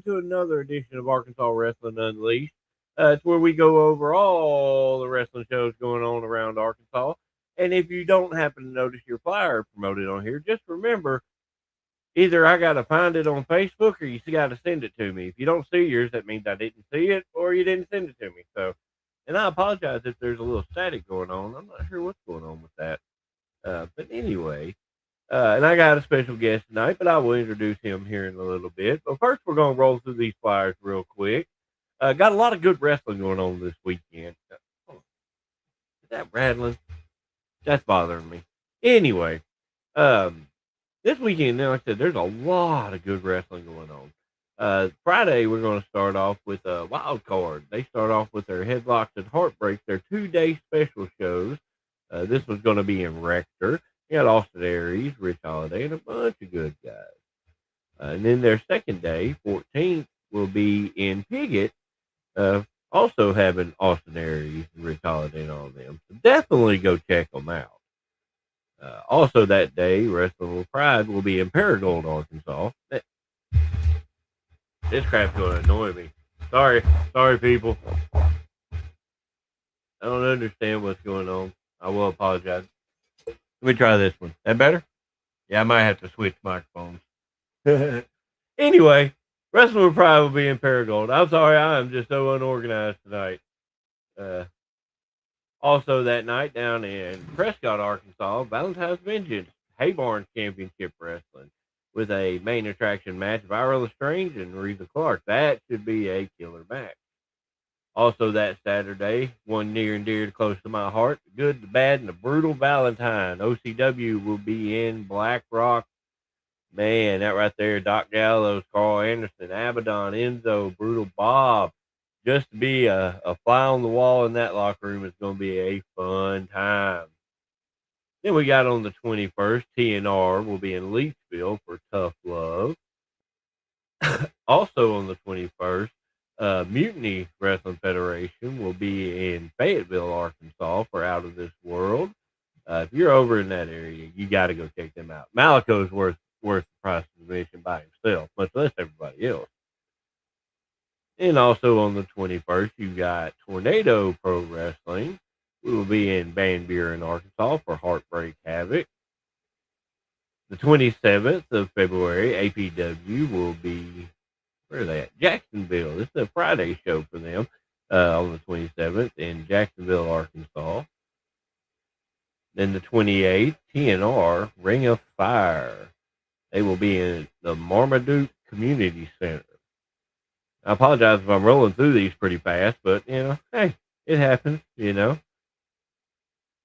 to another edition of Arkansas Wrestling Unleashed. It's where we go over all the wrestling shows going on around Arkansas. And if you don't happen to notice your flyer promoted on here, just remember either I got to find it on Facebook or you got to send it to me. If you don't see yours, that means I didn't see it or you didn't send it to me. So, and I apologize if there's a little static going on. I'm not sure what's going on with that. But anyway, and I got a special guest tonight, but I will introduce him here in a little bit. But first, we're going to roll through these flyers real quick. Got a lot of good wrestling going on this weekend. Is that rattling? That's bothering me. Anyway, um, this weekend, like I said, there's a lot of good wrestling going on. Friday, we're going to start off with a wild card. They start off with their Headlocks and Heartbreaks, their 2-day special shows. This was going to be in Rector. You got Austin Aries, Rich Holiday, and a bunch of good guys. And then their second day, 14th, will be in Piggott, also having Austin Aries, Rich Holiday, and all of them. So definitely go check them out. Also that day, Wrestling with Pride will be in Paragould, Arkansas. This crap's going to annoy me. Sorry, people. I don't understand what's going on. I will apologize. Let me try this one. That better? Yeah, I might have to switch microphones. Anyway, Wrestling with Pride will be in Paragould. I'm sorry, I am just so unorganized tonight. Also that night down in Prescott, Arkansas, Valentine's Vengeance, Haybarn Championship Wrestling with a main attraction match of Ira Strange and Reza Clark. That should be a killer match. Also that Saturday, one near and dear to close to my heart, the Good, the Bad, and the Brutal Valentine. OCW will be in Black Rock. Man, that right there, Doc Gallows, Carl Anderson, Abaddon, Enzo, Brutal Bob. Just to be a fly on the wall in that locker room is going to be a fun time. Then we got on the 21st, TNR will be in Leachville for Tough Love. Also on the 21st, Mutiny Wrestling Federation will be in Fayetteville, Arkansas for Out of This World. If you're over in that area, you got to go check them out. Malico's worth the price of admission by himself, much less everybody else. And also on the 21st, you got Tornado Pro Wrestling. We will be in Van Buren, Arkansas for Heartbreak Havoc. The 27th of February, APW will be, where are they at? Jacksonville. This is a Friday show for them on the 27th in Jacksonville, Arkansas. Then the 28th, TNR, Ring of Fire. They will be in the Marmaduke Community Center. I apologize if I'm rolling through these pretty fast, but, hey, it happens, Then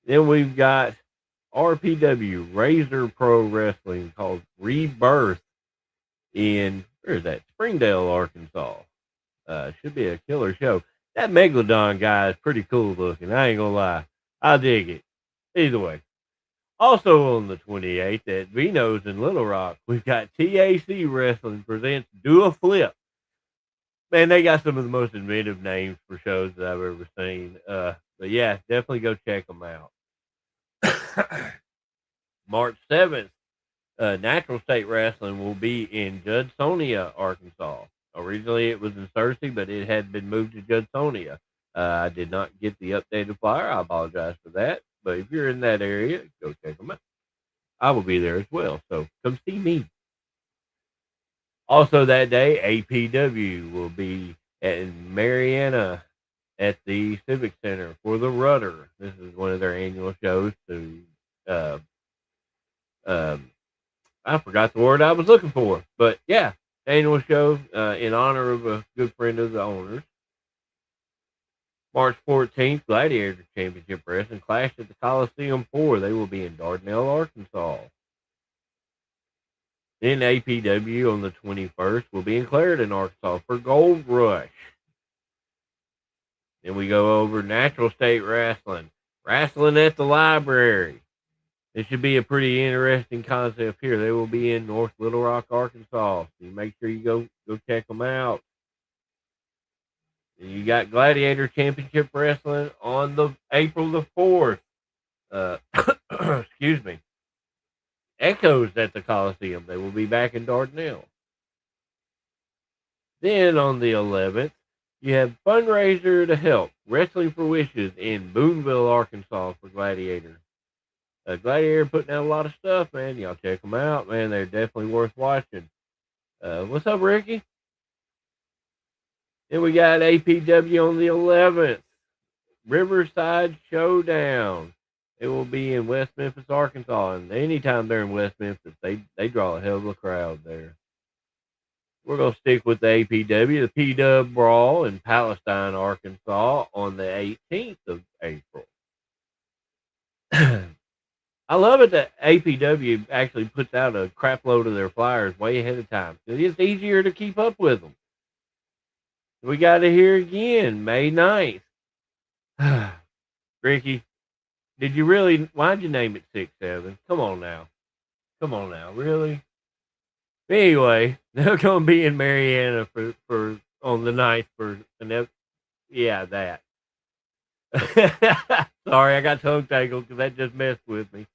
we've got RPW, Razor Pro Wrestling, called Rebirth in, where is that? Springdale, Arkansas. Should be a killer show. That Megalodon guy is pretty cool looking. I ain't gonna lie. I dig it. Either way. Also on the 28th at Vino's in Little Rock, we've got TAC Wrestling presents Do a Flip. Man, they got some of the most inventive names for shows that I've ever seen. But yeah, definitely go check them out. March 7th, Natural State Wrestling will be in Judsonia, Arkansas. Originally, it was in Searcy, but it had been moved to Judsonia. I did not get the updated flyer. I apologize for that. But if you're in that area, go check them out. I will be there as well. So come see me. Also that day, APW will be in Marianna at the Civic Center for the Rudder. This is one of their annual shows to, I forgot the word I was looking for, but yeah, annual show in honor of a good friend of the owners. March 14th, Gladiator Championship Wrestling Clash at the Coliseum 4. They will be in Dardanelle, Arkansas. Then APW on the 21st will be in Clarendon, Arkansas for Gold Rush. Then we go over Natural State Wrestling. Wrestling at the Library. This should be a pretty interesting concept here. They will be in North Little Rock, Arkansas. So you make sure you go check them out. And you got Gladiator Championship Wrestling on the April the 4th. Excuse me. Echoes at the Coliseum. They will be back in Dardanelle. Then on the 11th, you have Fundraiser to Help Wrestling for Wishes in Boonville, Arkansas for Gladiator. Gladiator putting out a lot of stuff, man. Y'all check them out, man. They're definitely worth watching. What's up, Ricky? Then we got APW on the 11th. Riverside Showdown. It will be in West Memphis, Arkansas. And anytime they're in West Memphis, they draw a hell of a crowd there. We're going to stick with the APW, the P-Dub Brawl in Palestine, Arkansas on the 18th of April. I love it that APW actually puts out a crap load of their flyers way ahead of time. It's easier to keep up with them. We got it here again, May 9th. Ricky, did you really? Why'd you name it 6-7? Come on now. Really? Anyway, they're going to be in Marianna for on the 9th for yeah, that. Sorry, I got tongue tangled because that just messed with me.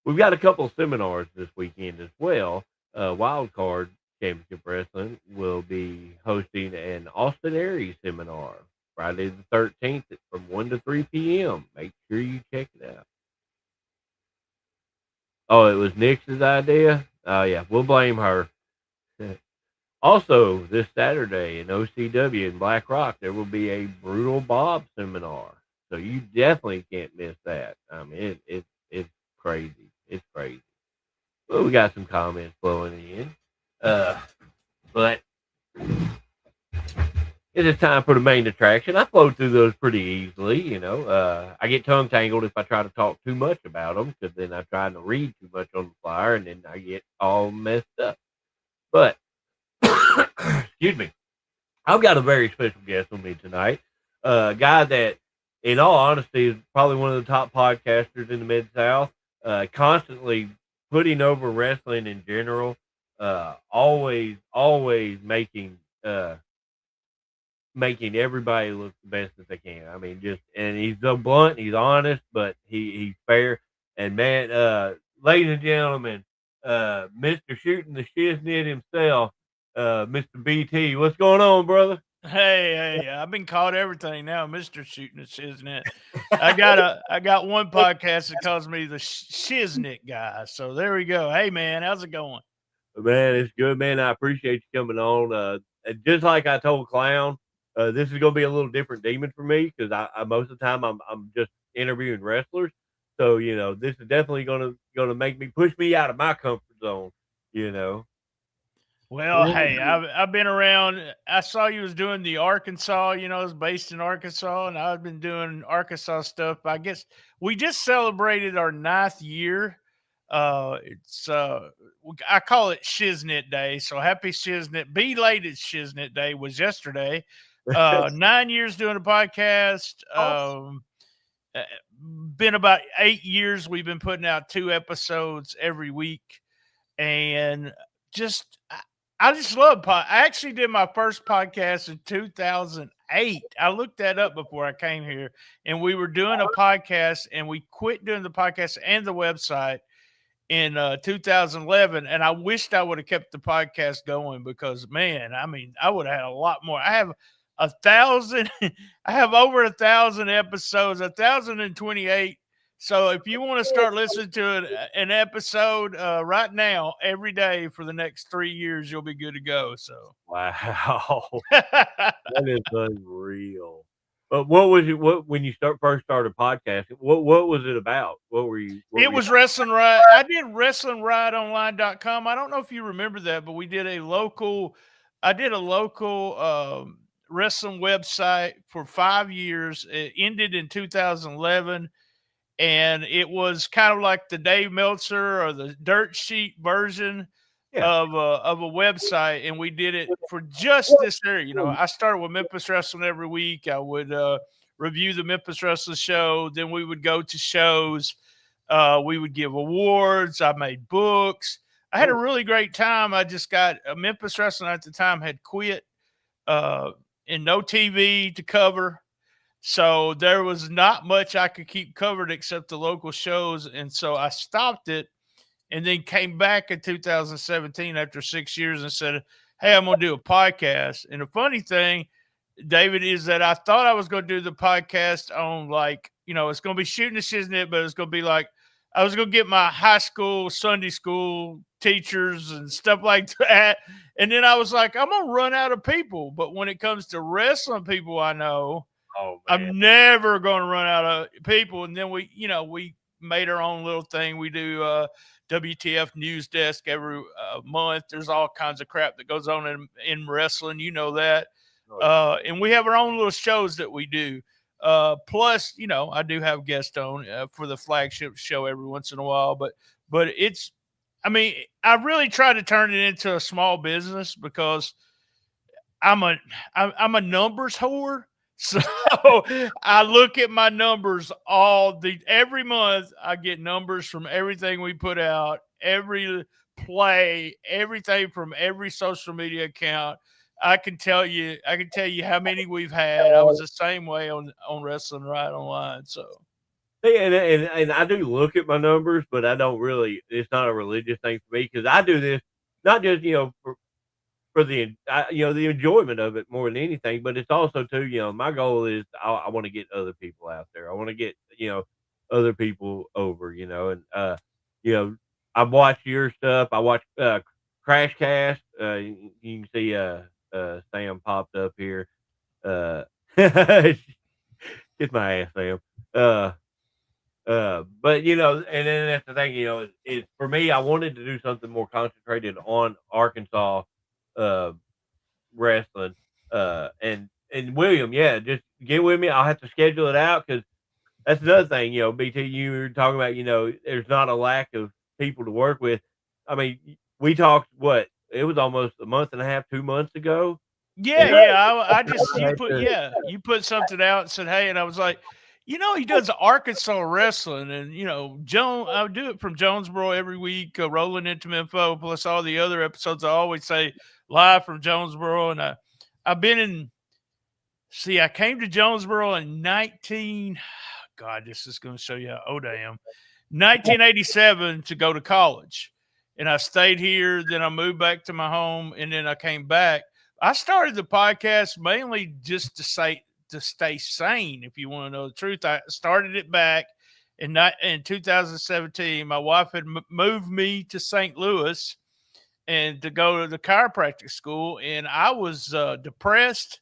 We've got a couple of seminars this weekend as well. Wild Card Championship Wrestling will be hosting an Austin Aries seminar Friday the 13th from 1 to 3 p.m. Make sure you check it out. Oh, it was Nix's idea? Oh, yeah, we'll blame her. Also, this Saturday in OCW in Black Rock, there will be a Brutal Bob seminar. So you definitely can't miss that. I mean, it's crazy. It's crazy. Well, we got some comments flowing in. But it is time for the main attraction. I flow through those pretty easily, you know. I get tongue tangled if I try to talk too much about them because then I try to read too much on the flyer and then I get all messed up. But, excuse me, I've got a very special guest with me tonight. A guy that, in all honesty, is probably one of the top podcasters in the Mid-South. Constantly putting over wrestling in general. Always making everybody look the best that they can. I mean, and he's so blunt, he's honest, but he's fair. And man, ladies and gentlemen, Mr. Shooting the Shiznit himself, Mr. BT, what's going on, brother? Hey, I've been called everything now, Mr. Shooting the Shiznit. I got one podcast that calls me the Shiznit guy. So there we go. Hey man, how's it going? Man, it's good, man. I appreciate you coming on. Just like I told Clown, this is going to be a little different demon for me because I most of the time I'm just interviewing wrestlers. So you know, this is definitely gonna make me push me out of my comfort zone. You know. Well, hey, I've been around. I saw you was doing the Arkansas. You know, it's based in Arkansas, and I've been doing Arkansas stuff. I guess we just celebrated our 9th year. It's I call it Shiznit Day. So happy Shiznit! Belated Shiznit Day was yesterday. 9 years doing a podcast. Been about 8 years. We've been putting out 2 episodes every week, and just I just love I actually did my first podcast in 2008. I looked that up before I came here, and we were doing a podcast, and we quit doing the podcast and the website in 2011. And I wished I would have kept the podcast going because, man, I mean, I would have had a lot more. I have 1,000. I have over 1,000 episodes, 1,028. So if you want to start listening to an episode right now, every day for the next 3 years, you'll be good to go. So wow, that is unreal. But what was it? What when you first started podcasting? What was it about? What were you? It was Wrestling Right. I did WrestlingRideOnline.com. I don't know if you remember that, but I did a local wrestling website for 5 years. It ended in 2011. And it was kind of like the Dave Meltzer or the dirt sheet version of a website, and we did it for just this area. You know, I started with Memphis Wrestling every week. I would review the Memphis Wrestling show. Then we would go to shows. We would give awards. I made books. I had a really great time. I just got Memphis Wrestling at the time had quit, and no TV to cover. So there was not much I could keep covered except the local shows. And so I stopped it and then came back in 2017 after 6 years and said, hey, I'm going to do a podcast. And the funny thing, David, is that I thought I was going to do the podcast on like, it's going to be shooting the shiznit, but it's going to be like, I was going to get my high school, Sunday school teachers and stuff like that. And then I was like, I'm going to run out of people. But when it comes to wrestling people, I know Oh man, I'm never going to run out of people. And then we made our own little thing. We do WTF News Desk every month. There's all kinds of crap that goes on in wrestling. You know that. And we have our own little shows that we do. Plus, I do have guests on for the flagship show every once in a while. But I really try to turn it into a small business because I'm a numbers whore. So I look at my numbers every month. I get numbers from everything we put out, every play, everything from every social media account. I can tell you how many we've had. I was the same way on Wrestling Right Online. So and I do look at my numbers, but I don't really. It's not a religious thing for me because I do this not just for the the enjoyment of it more than anything, but it's also too, my goal is I want to get other people out there. I want to get other people over, you know I watch your stuff. I watch Crash Cast. You can see Sam popped up here. Kiss my ass, Sam. But and then that's the thing, is for me, I wanted to do something more concentrated on Arkansas wrestling. And William, yeah, just get with me. I'll have to schedule it out because that's another thing. BT, you were talking about. There's not a lack of people to work with. I mean, we talked. What it was almost a month and a half, 2 months ago. I just you put something out and said, hey, and I was like, he does Arkansas wrestling, and I do it from Jonesboro every week, rolling into info plus all the other episodes. I always say live from Jonesboro, and I've been in. See, I came to Jonesboro in God, this is going to show you how old I am. 1987 to go to college, and I stayed here. Then I moved back to my home, and then I came back. I started the podcast mainly just to stay sane. If you want to know the truth, I started it back in 2017. My wife had moved me to St. Louis and to go to the chiropractic school, and I was depressed.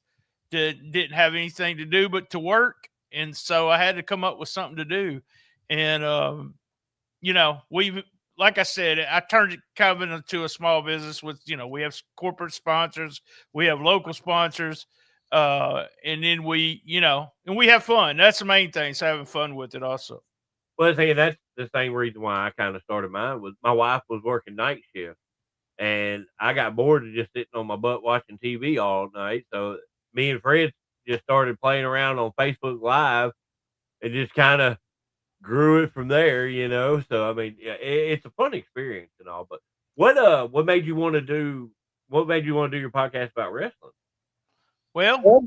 Didn't have anything to do but to work, and so I had to come up with something to do. And we've, like I said, I turned it kind of into a small business with, we have corporate sponsors, we have local sponsors, and then and we have fun. That's the main thing. So having fun with it also. Well, see, that's the same reason why I kind of started mine. Was my wife was working night shift, and I got bored of just sitting on my butt watching TV all night. So me and Fred just started playing around on Facebook Live, and just kind of grew it from there. So I mean, yeah, it's a fun experience and all. But what made you want to do? What made you want to do your podcast about wrestling? Well,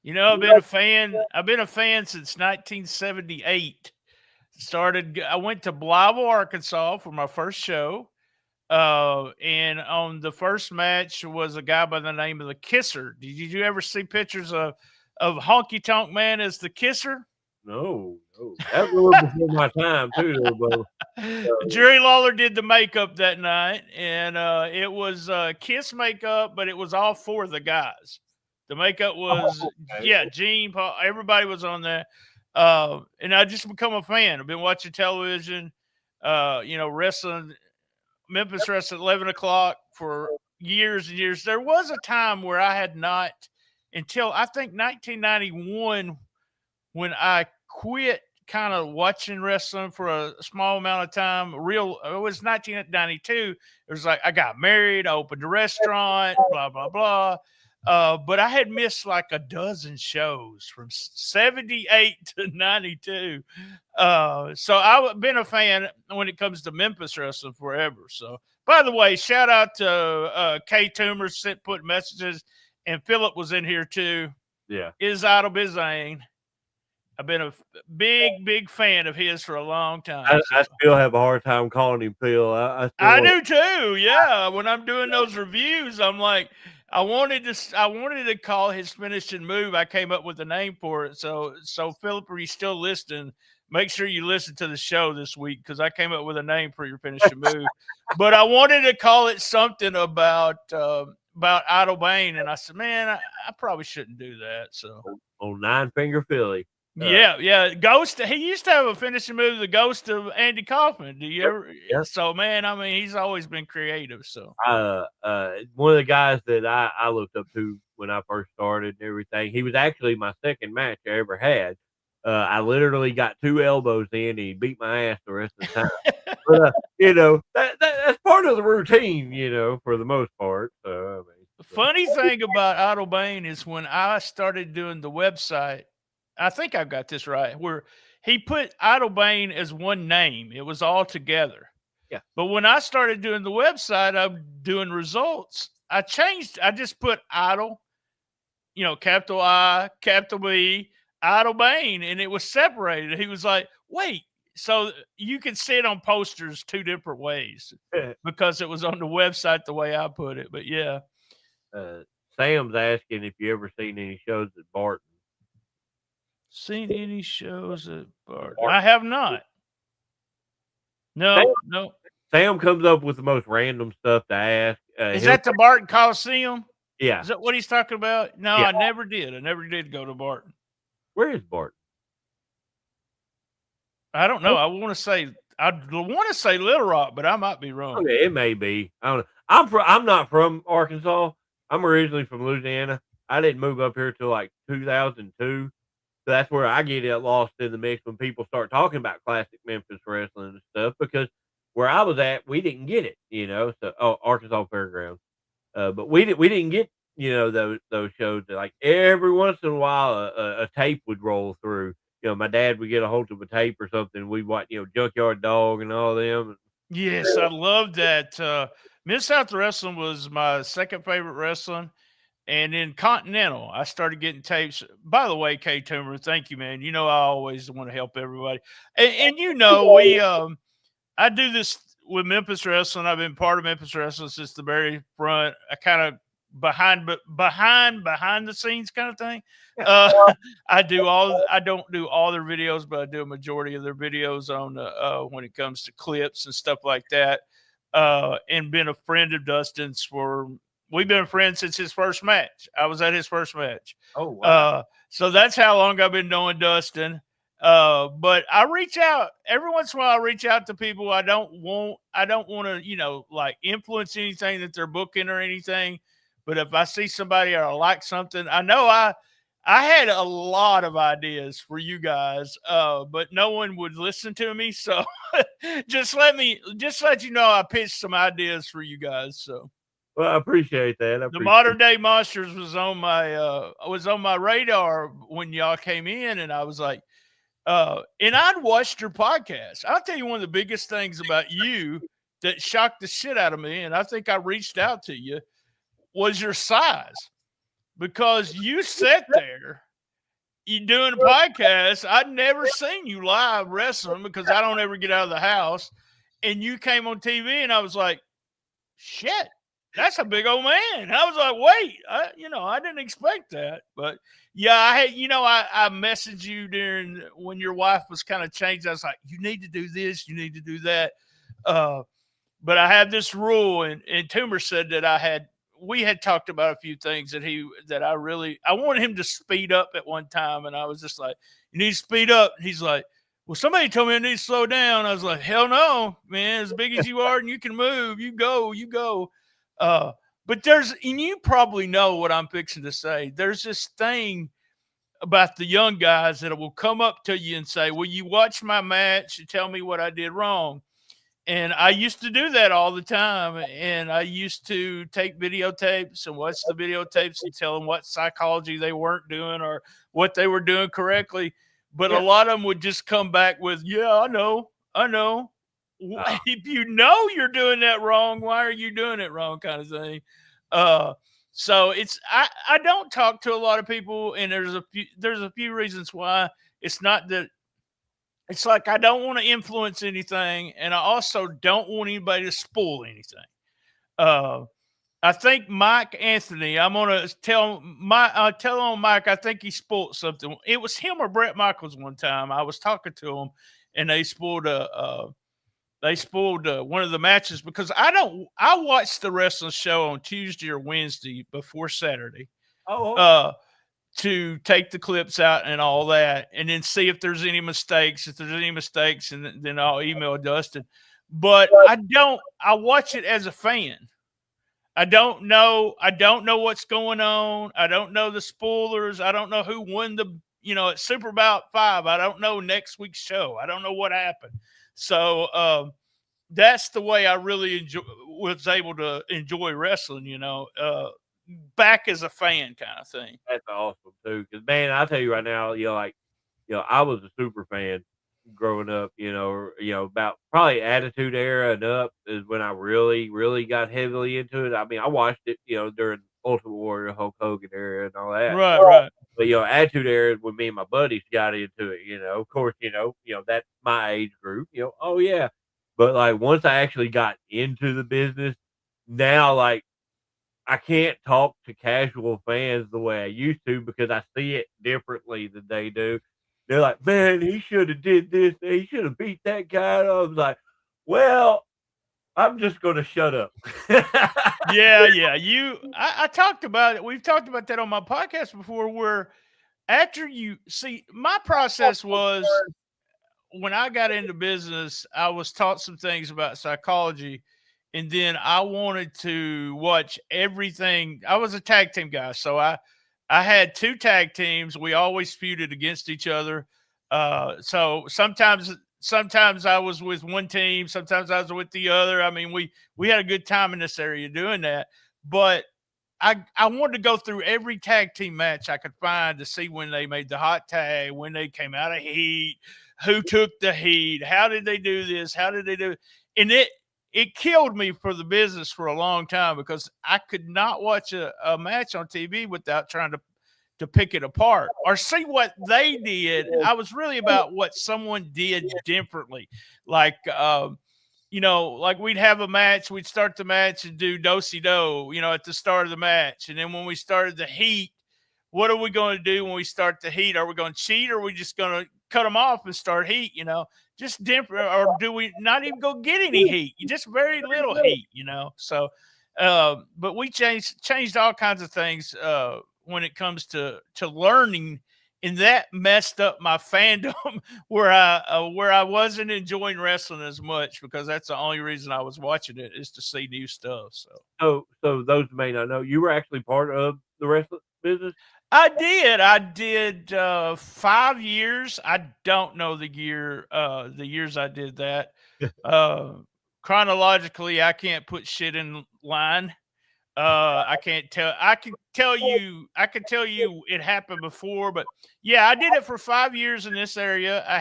I've been a fan. I've been a fan since 1978. I went to Blytheville, Arkansas for my first show. And on the first match was a guy by the name of the Kisser. Did you ever see pictures of Honky Tonk Man as the Kisser? No. That was before my time too, though. Jerry Lawler did the makeup that night, and it was Kiss makeup, but it was all four of the guys. The makeup was Gene, Paul, everybody was on there. And I just become a fan. I've been watching television, wrestling, Memphis wrestling at 11 o'clock for years and years. There was a time where I had not, until I think 1991, when I quit kind of watching wrestling for a small amount of time. It was 1992. It was like I got married, I opened a restaurant, blah, blah, blah. But I had missed like a dozen shows from 78 to 92. So I've been a fan when it comes to Memphis wrestling forever. So, by the way, shout out to Kay Toomer put messages, and Philip was in here too. Yeah. Is Idle Bizane. I've been a big fan of his for a long time. I So. still have a hard time calling him Phil. I I still do too. Yeah, when I'm doing those reviews, I'm like, I wanted to call his finishing move. I came up with a name for it. So Philip, are you still listening? Make sure you listen to the show this week because I came up with a name for your finishing move. But I wanted to call it something about Idle Bane, and I said, man, I probably shouldn't do that. So on 9-Finger Philly. yeah. Ghost. He used to have a finishing move, the Ghost of Andy Kaufman. Do you ever? Yep. So man, I mean, he's always been creative. So One of the guys that I looked up to when I first started and everything. He was actually my second match I ever had. I literally got 2 elbows in, and he beat my ass the rest of the time. But that's part of the routine, for the most part. So I mean, the funny thing about Idle Bane is when I started doing the website, I think I've got this right, where he put Idle Bane as one name. It was all together. yeah. But when I started doing the website, I'm doing results. I just put Idle, capital I, capital B, Idle Bane, and it was separated. He was like, wait, so you can see it on posters 2 different ways because it was on the website the way I put it. But yeah. Sam's asking if you ever seen any shows at Barton. Seen any shows at Barton? I have not. No, Sam, no. Sam comes up with the most random stuff to ask. Is that the Barton Coliseum? Yeah. Is that what he's talking about? No, yeah. I never did. I never did go to Barton. Where is Barton? I don't know. I want to say Little Rock, but I might be wrong. Okay, it may be. I don't know. I'm not from Arkansas. I'm originally from Louisiana. I didn't move up here till like 2002. So that's where I get lost in the mix when people start talking about classic Memphis wrestling and stuff, because where I was at, we didn't get it, So Arkansas Fairgrounds, but we didn't get those shows that, like, every once in a while a tape would roll through. My dad would get a hold of a tape or something. We'd watch Junkyard Dog and all them. Yes, I love that. Mid-South Wrestling was my second favorite wrestling. And in Continental, I started getting tapes. By the way, K Toomer, thank you, man. I always want to help everybody. And I do this with Memphis Wrestling. I've been part of Memphis Wrestling since the very front. I kind of behind the scenes kind of thing. I don't do all their videos, but I do a majority of their videos on when it comes to clips and stuff like that. And been a friend of Dustin's we've been friends since his first match. I was at his first match. Oh, wow. So that's how long I've been knowing Dustin. But I reach out every once in a while. I reach out to people. I don't want to, like, influence anything that they're booking or anything. But if I see somebody or I like something, I know I had a lot of ideas for you guys, but no one would listen to me. So just let you know I pitched some ideas for you guys. So. Well, I appreciate that. The Modern Day Monsters was on my radar when y'all came in, and I was like, and I'd watched your podcast. I'll tell you one of the biggest things about you that shocked the shit out of me, and I think I reached out to you, was your size. Because you sat there, you doing a podcast. I'd never seen you live wrestling because I don't ever get out of the house. And you came on TV, and I was like, shit. That's a big old man. I was like, wait, I didn't expect that. But yeah, I messaged you during when your wife was kind of changed. I was like, you need to do this, you need to do that. But I had this rule, and Toomer said that we had talked about a few things that I wanted him to speed up at one time. And I was just like, you need to speed up. And he's like, well, somebody told me I need to slow down. I was like, hell no, man, as big as you are and you can move, you go. But and you probably know what I'm fixing to say. There's this thing about the young guys that will come up to you and say, will you watch my match and tell me what I did wrong? And I used to do that all the time. And I used to take videotapes and watch the videotapes and tell them what psychology they weren't doing or what they were doing correctly. But a lot of them would just come back with, yeah, I know. If you know you're doing that wrong, why are you doing it wrong, kind of thing. So I don't talk to a lot of people, and there's a few reasons why. It's not that it's like I don't want to influence anything, and I also don't want anybody to spoil anything. Uh, I think Mike Anthony. I'm gonna tell on Mike. I think he spoiled something. It was him or Brett Michaels one time. I was talking to him, and they spoiled one of the matches because I don't. I watched the wrestling show on Tuesday or Wednesday before Saturday. Oh, Uh, to take the clips out and all that, and then see if there's any mistakes. If there's any mistakes, and then I'll email Dustin. But I don't. I watch it as a fan. I don't know. I don't know what's going on. I don't know the spoilers. I don't know who won the. At Super Bout 5. I don't know next week's show. I don't know what happened. So that's the way I really was able to enjoy wrestling. Back as a fan kind of thing. that's awesome too. Because man, I tell you right now, I was a super fan growing up. About probably Attitude Era and up is when I really, really got heavily into it. I mean, I watched it, during Ultimate Warrior, Hulk Hogan era, and all that. Right, right. But Attitude Era is when me and my buddies got into it. Of course, that's my age group. Oh yeah, but like once I actually got into the business, now like I can't talk to casual fans the way I used to because I see it differently than they do. They're like, "Man, he should have did this. He should have beat that guy." And I was like, "Well, I'm just gonna shut up." Yeah, yeah. I talked about it. We've talked about that on my podcast before. Where after you see, my process was when I got into business, I was taught some things about psychology, and then I wanted to watch everything. I was a tag team guy, so I had two tag teams. We always feuded against each other. So sometimes I was with one team, sometimes I was with the other. I mean, we had a good time in this area doing that. But I wanted to go through every tag team match I could find to see when they made the hot tag, when they came out of heat, who took the heat, how did they do this, how did they do it? And it killed me for the business for a long time because I could not watch a match on TV without trying to pick it apart or see what they did. I was really about what someone did differently. Like like we'd have a match, we'd start the match and do do-si-do, at the start of the match. And then when we started the heat, what are we going to do when we start the heat? Are we going to cheat or are we just going to cut them off and start heat, just different, or do we not even go get any heat? Just very little heat, So, but we changed all kinds of things when it comes to learning, and that messed up my fandom where I wasn't enjoying wrestling as much because that's the only reason I was watching it is to see new stuff. So So those who may not know, you were actually part of the wrestling business. I did 5 years. I don't know the years I did that. Chronologically, I can't put shit in line. I can't tell. I can tell you. I can tell you it happened before, but yeah, I did it for 5 years in this area. I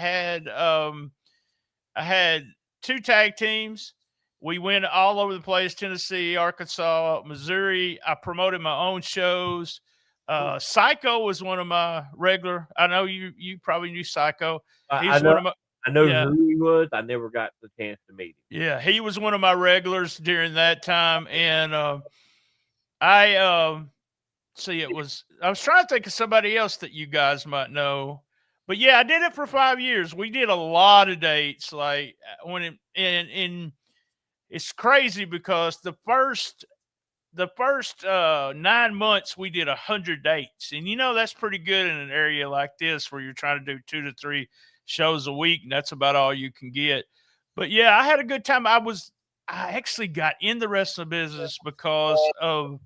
had two tag teams. We went all over the place: Tennessee, Arkansas, Missouri. I promoted my own shows. Psycho was one of my regular. I know you probably knew Psycho. I He's one know. of my. I know Yeah. who he was. I never got the chance to meet him. Yeah, he was one of my regulars during that time, and I see it was. I was trying to think of somebody else that you guys might know, but yeah, I did it for 5 years. We did a lot of dates, like when it and it's crazy because the first 9 months we did 100 dates, and that's pretty good in an area like this where you're trying to do 2 to 3 shows a week, and that's about all you can get. But yeah, I had a good time. I actually got in the wrestling business because of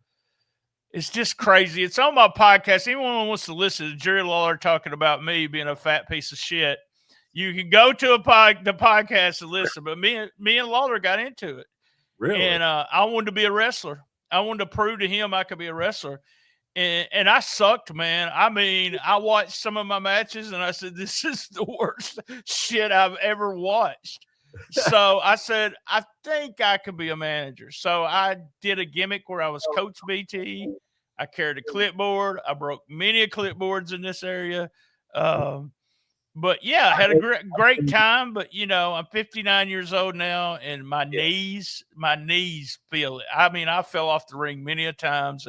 it's just crazy. It's on my podcast. Anyone who wants to listen to Jerry Lawler talking about me being a fat piece of shit, you can go to the podcast and listen. But me and Lawler got into it. Really? And I wanted to be a wrestler. I wanted to prove to him I could be a wrestler. And I sucked, man. I mean, I watched some of my matches and I said, this is the worst shit I've ever watched. So I said, I think I could be a manager. So I did a gimmick where I was Coach BT. I carried a clipboard. I broke many clipboards in this area. But yeah, I had a great time. But I'm 59 years old now, and my knees feel it. I mean, I fell off the ring many a times,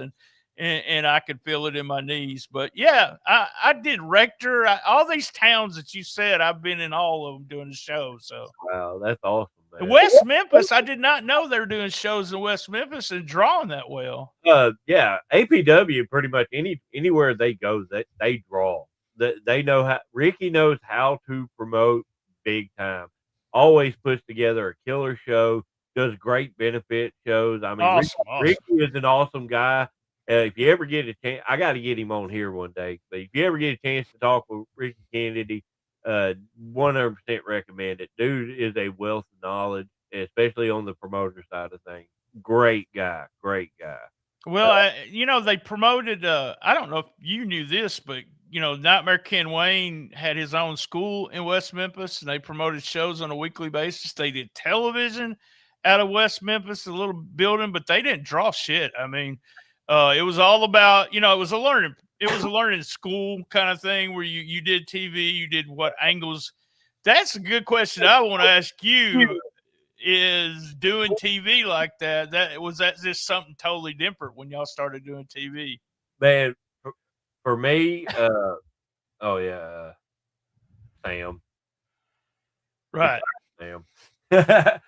and I could feel it in my knees. But yeah, I did Rector. All these towns that you said, I've been in all of them doing the show. So Wow, that's awesome, man. West Memphis, I did not know they were doing shows in West Memphis and drawing that well. Yeah, APW pretty much anywhere they go, they draw. They know how. Ricky knows how to promote big time. Always puts together a killer show. Does great benefit shows. I mean, Awesome. Ricky is an awesome guy. If you ever get a chance, I got to get him on here one day. But if you ever get a chance to talk with Ricky Kennedy, 100% recommend it. Dude is a wealth of knowledge, especially on the promoter side of things. Great guy. Well, they promoted. I don't know if you knew this, but Nightmare Ken Wayne had his own school in West Memphis, and they promoted shows on a weekly basis. They did television out of West Memphis, a little building, but they didn't draw shit. I mean, it was all about it was a learning school kind of thing where you did TV, you did what angles. That's a good question I want to ask you. Is doing TV like that just something totally different when y'all started doing TV? Man, for me, oh yeah, Sam. Right. Sam. For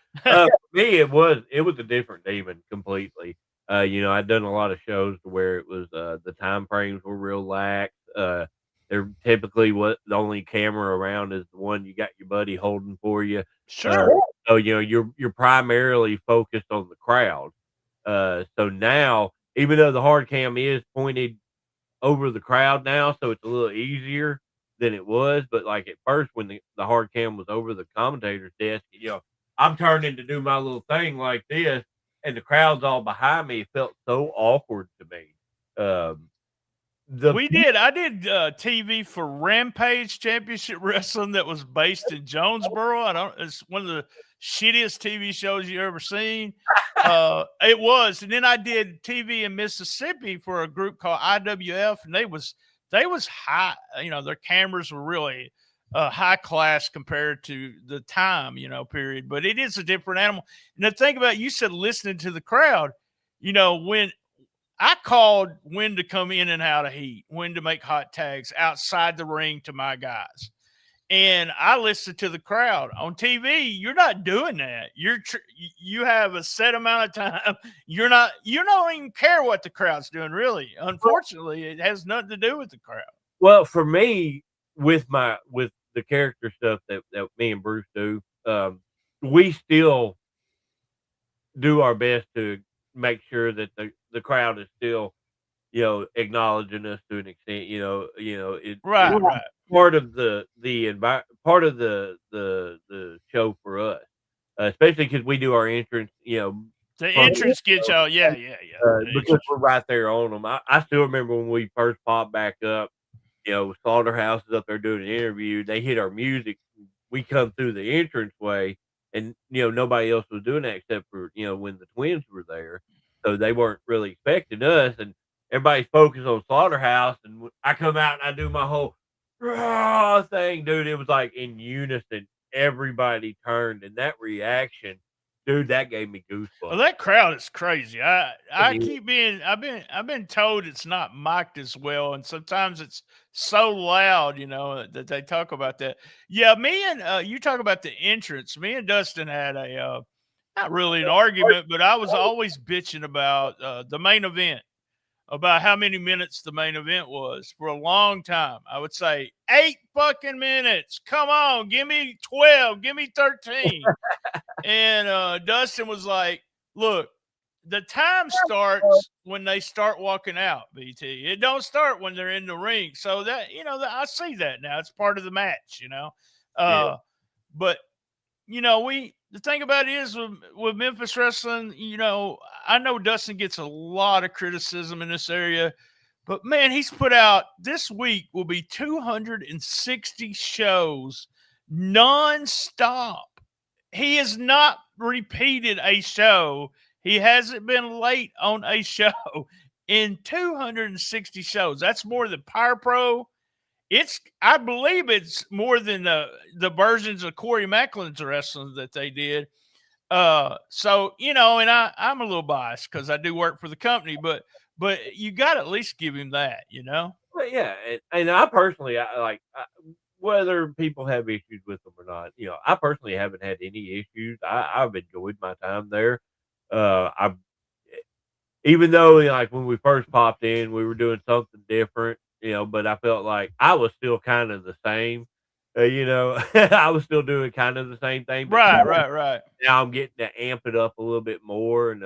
me, it was a different demon completely. I'd done a lot of shows to where it was the time frames were real lax. They're typically what the only camera around is the one you got your buddy holding for you. Sure. So you're primarily focused on the crowd. So now, even though the hard cam is pointed over the crowd now, so it's a little easier than it was. But like at first, when the hard cam was over the commentator's desk, I'm turning to do my little thing like this, and the crowd's all behind me. It felt so awkward to me. I did TV for Rampage Championship Wrestling that was based in Jonesboro. It's one of the shittiest TV shows you ever seen. It was, and then I did TV in Mississippi for a group called IWF, and they was high. Their cameras were really high class compared to the time period. But it is a different animal. And the thing about you said listening to the crowd, when I called when to come in and out of heat, when to make hot tags outside the ring to my guys. And I listened to the crowd. On TV, you're not doing that. You have a set amount of time. You don't even care what the crowd's doing, really. Unfortunately, it has nothing to do with the crowd. Well, for me, with the character stuff that me and Bruce do, we still do our best to make sure that the crowd is still, acknowledging us to an extent. It's Right. part of part of the show for us, especially because we do our entrance. The entrance gets y'all, yeah. Because we're right there on them. I still remember when we first popped back up. Slaughterhouse is up there doing an interview. They hit our music. We come through the entrance way, and nobody else was doing that except for when the twins were there, so they weren't really expecting us, and everybody's focused on Slaughterhouse, and I come out and I do my whole raw thing, dude. It was like in unison. Everybody turned, and that reaction, dude, that gave me goosebumps. Well, that crowd is crazy. I've been told it's not mic'd as well, and sometimes it's so loud, that they talk about that. Yeah, me and you talk about the entrance. Me and Dustin had a not really an argument, but I was always bitching about the main event, about how many minutes the main event was for a long time. I would say 8 fucking minutes. Come on, give me 12, give me 13. And Dustin was like, look, the time starts when they start walking out, BT. It don't start when they're in the ring. So that, I see that now. It's part of the match, Yeah. But, the thing about it is with Memphis Wrestling, I know Dustin gets a lot of criticism in this area, but man, he's put out this week will be 260 shows nonstop. He has not repeated a show. He hasn't been late on a show. in 260 shows. That's more than Power Pro. I believe it's more than the versions of Corey Macklin's wrestling that they did. So, and I'm a little biased because I do work for the company, but you got to at least give him that, Well, yeah, and I personally, whether people have issues with them or not. I personally haven't had any issues. I've enjoyed my time there. I Even though, like, when we first popped in, we were doing something different, but I felt like I was still kind of the same. I was still doing kind of the same thing, but Right. now I'm getting to amp it up a little bit more, and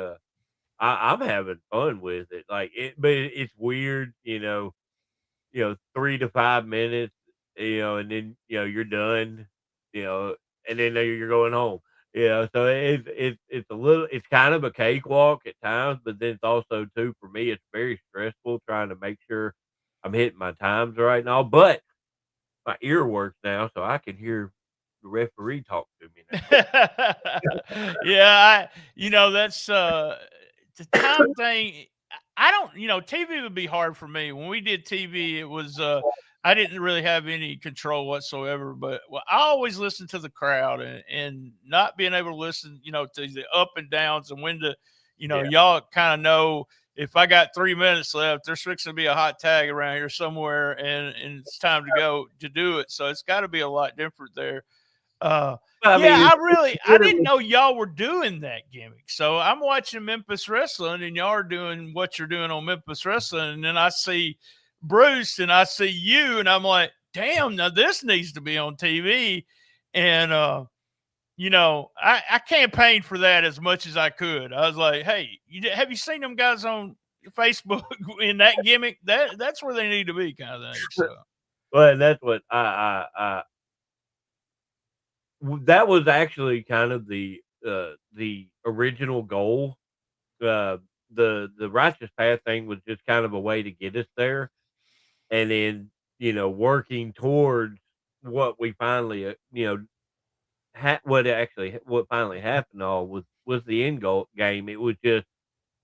I'm having fun with it. But it's weird, 3 to 5 minutes, and then you're done, you know, and then you're going home. So it's kind of a cakewalk at times, but then it's also too for me. It's very stressful trying to make sure I'm hitting my times right and all. But my ear works now, so I can hear the referee talk to me now. Yeah, that's the time thing. I don't, TV would be hard for me. When we did TV, it was I didn't really have any control whatsoever. But I always listened to the crowd, and not being able to listen, to the up and downs and when to, Yeah. y'all kind of know if I got 3 minutes left, there's fixing to be a hot tag around here somewhere, and it's time to go to do it. So it's got to be a lot different there. I Yeah, mean, I didn't know y'all were doing that gimmick. So I'm watching Memphis Wrestling, and y'all are doing what you're doing on Memphis Wrestling, and then I see Bruce and I see you, and I'm like, damn, now this needs to be on TV. And I campaigned for that as much as I could. I was like, hey, have you seen them guys on Facebook in that gimmick? That's where they need to be, kind of thing. So well, and that's what that was actually kind of the original goal. The righteous path thing was just kind of a way to get us there, and then working towards what we finally what finally happened all was the end goal game. It was just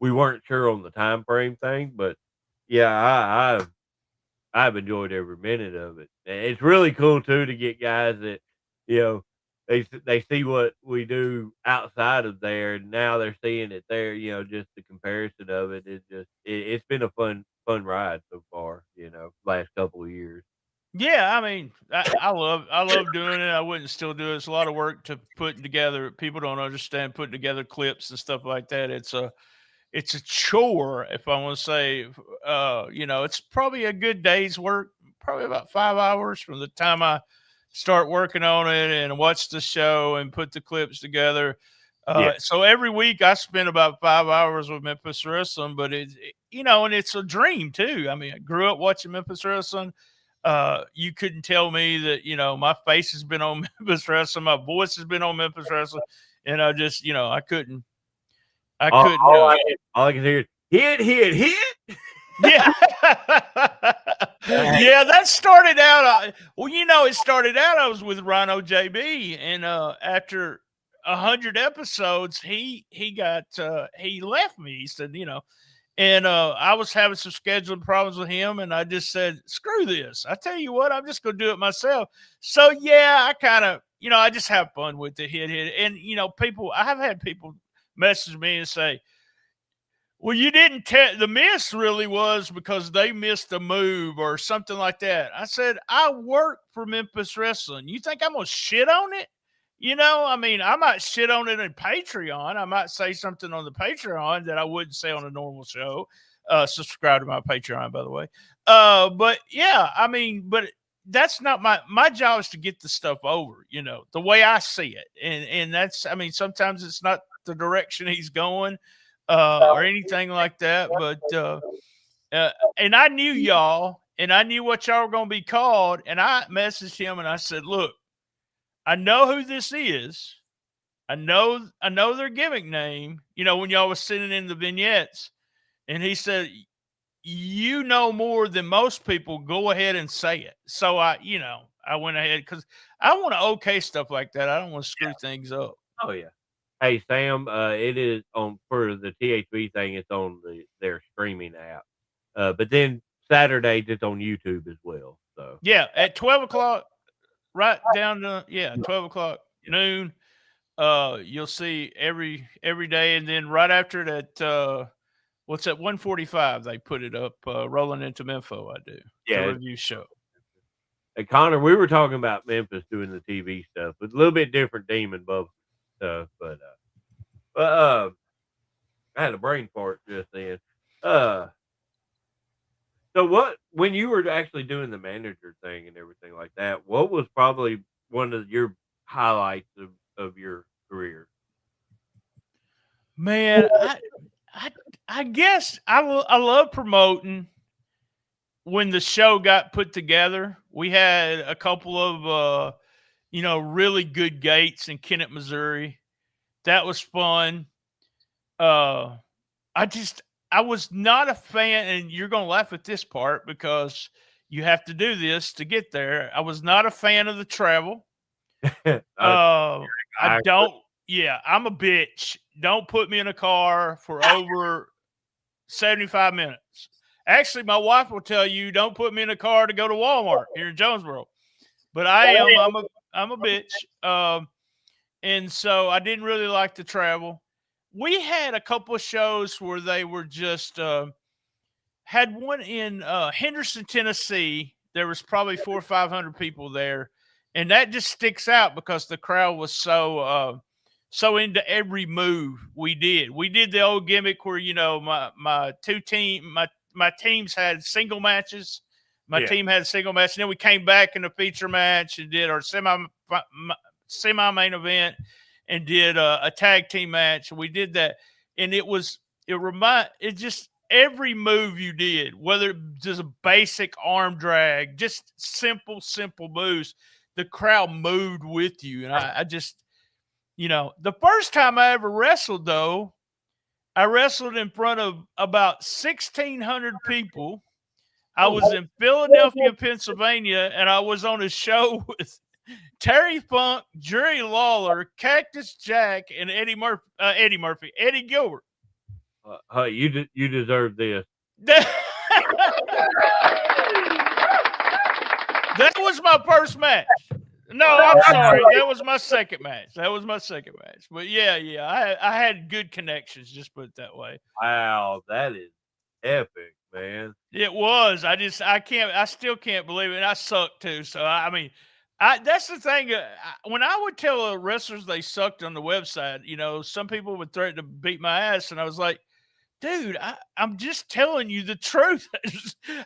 we weren't sure on the time frame thing, but yeah, I've enjoyed every minute of it. And it's really cool too to get guys that, you know, they see what we do outside of there, and now they're seeing it there. Just the comparison of it is it's been a fun ride so far. Last couple of years. yeah, I mean, I love doing it. I wouldn't still do it. It's a lot of work to put together. People don't understand putting together clips and stuff like that. It's a chore, if I want to say. It's probably a good day's work, probably about 5 hours from the time I start working on it and watch the show and put the clips together. Yeah. So every week I spend about 5 hours with Memphis Wrestling, but and it's a dream too. I mean, I grew up watching Memphis Wrestling. You couldn't tell me that, my face has been on Memphis Wrestling, my voice has been on Memphis Wrestling, and I just, I couldn't. All I can hear is hit. Yeah. Yeah, that started out. It started out. I was with Rhino JB, and after 100 episodes, he left me. He said, and I was having some scheduling problems with him, and I just said, screw this. I tell you what, I'm just going to do it myself. So yeah, I kind of, I just have fun with the hit, and I have had people message me and say, well, you didn't tell. The miss really was because they missed a move or something like that. I said, I work for Memphis Wrestling. You think I'm going to shit on it? I mean, I might shit on it in Patreon. I might say something on the Patreon that I wouldn't say on a normal show. Subscribe to my Patreon, by the way. But yeah, I mean, but that's not my job is to get the stuff over, the way I see it. And that's, I mean, sometimes it's not the direction he's going. Or anything like that. But and I knew y'all, and I knew what y'all were going to be called. And I messaged him and I said, "Look, I know who this is. I know their gimmick name. When y'all was sitting in the vignettes." And he said, "You know more than most people. Go ahead and say it." So I went ahead because I want to okay stuff like that. I don't want to screw things up. Oh yeah. Hey Sam, it is on for the THB thing. It's on their streaming app. But then Saturdays it's on YouTube as well. So Yeah, at 12 o'clock, right down to 12 o'clock noon. You'll see every day, and then right after that, what's that? 1:45. They put it up. Rolling into Memphis. I do the yeah, review show. and Connor, we were talking about Memphis doing the TV stuff. It's a little bit different Demon Bubba stuff, but I had a brain fart just then. Uh, so what when you were actually doing the manager thing and everything like that, what was probably one of your highlights of your career? Man, I I guess I love promoting when the show got put together. We had a couple of really good gates in Kennett, Missouri. That was fun. Uh I just I was not a fan, and you're gonna laugh at this part because you have to do this to get there. I was not a fan of the travel. I, I don't. Yeah, I'm a bitch. Don't put me in a car for over 75 minutes. Actually, my wife will tell you, don't put me in a car to go to Walmart here in Jonesboro. But I'm a bitch. And so I didn't really like to travel. We had a couple of shows where they were just had one in Henderson, Tennessee. There was probably 400 or 500 people there, and that just sticks out because the crowd was so into every move we did. We did the old gimmick where my teams had single matches. My team had a single match, and then we came back in a feature match and did our semi main event and did a tag team match. We did that, and it just every move you did, whether it was a basic arm drag, just simple moves, the crowd moved with you. And I just, the first time I ever wrestled, though, I wrestled in front of about 1,600 people. I was in Philadelphia, Pennsylvania, and I was on a show with Terry Funk, Jerry Lawler, Cactus Jack, and Eddie Gilbert. You deserve this. That was my first match. No, I'm sorry. That was my second match. But yeah, I had good connections. Just put it that way. Wow, that is epic, man. It was. I still can't believe it. And I suck too. So I mean, that's the thing. When I would tell wrestlers they sucked on the website, some people would threaten to beat my ass, and I was like, dude, I'm just telling you the truth.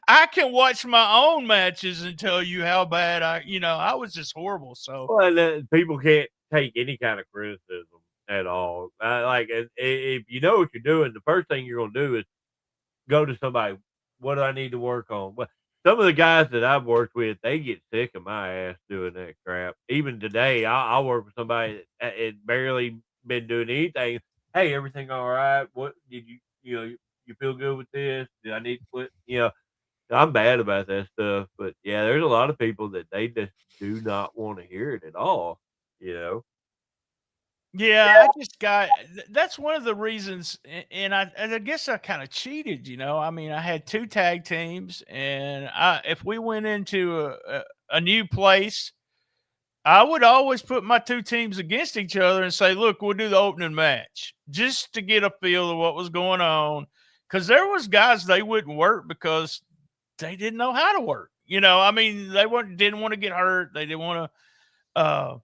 I can watch my own matches and tell you how bad I was just horrible. So, Well, people can't take any kind of criticism at all. If you know what you're doing, the first thing you're going to do is go to somebody. What do I need to work on? Well, some of the guys that I've worked with, they get sick of my ass doing that crap. Even today, I'll work with somebody that had barely been doing anything. Hey, everything all right? What did you feel good with this? Did I need to quit? I'm bad about that stuff, but yeah, there's a lot of people that they just do not want to hear it at all. You know, yeah, that's one of the reasons, and I guess I kind of cheated. I mean, I had 2 tag teams, and if we went into a new place, I would always put my 2 teams against each other and say, "Look, we'll do the opening match," just to get a feel of what was going on. Because there was guys they wouldn't work because they didn't know how to work. I mean, they didn't want to get hurt. They didn't want to.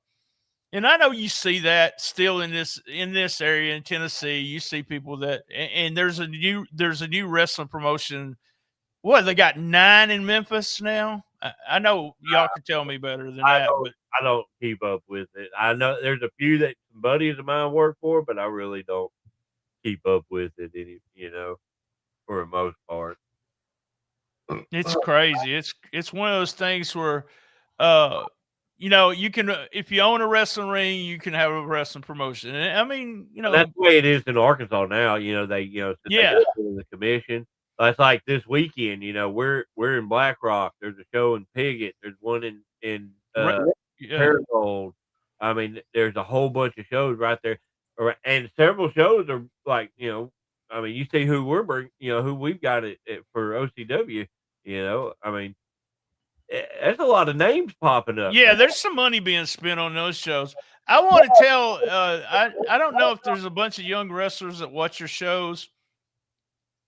And I know you see that still in this area in Tennessee. You see people that, and there's a new wrestling promotion. What, they got 9 in Memphis now? I know y'all can tell me better than that, but I don't keep up with it. I know there's a few that some buddies of mine work for, but I really don't keep up with it. For the most part. it's crazy. It's one of those things where, you can if you own a wrestling ring, you can have a wrestling promotion. And I mean, That's the way it is in Arkansas now. They since they yeah, go to the commission. It's like this weekend. We're in Black Rock. There's a show in Piggott. There's one in right, yeah. Paragould. I mean, there's a whole bunch of shows right there, and several shows are like I mean, you see who we're bringing, who we've got it for OCW. I mean, there's a lot of names popping up. Yeah, there's some money being spent on those shows. I want to tell. I don't know if there's a bunch of young wrestlers that watch your shows,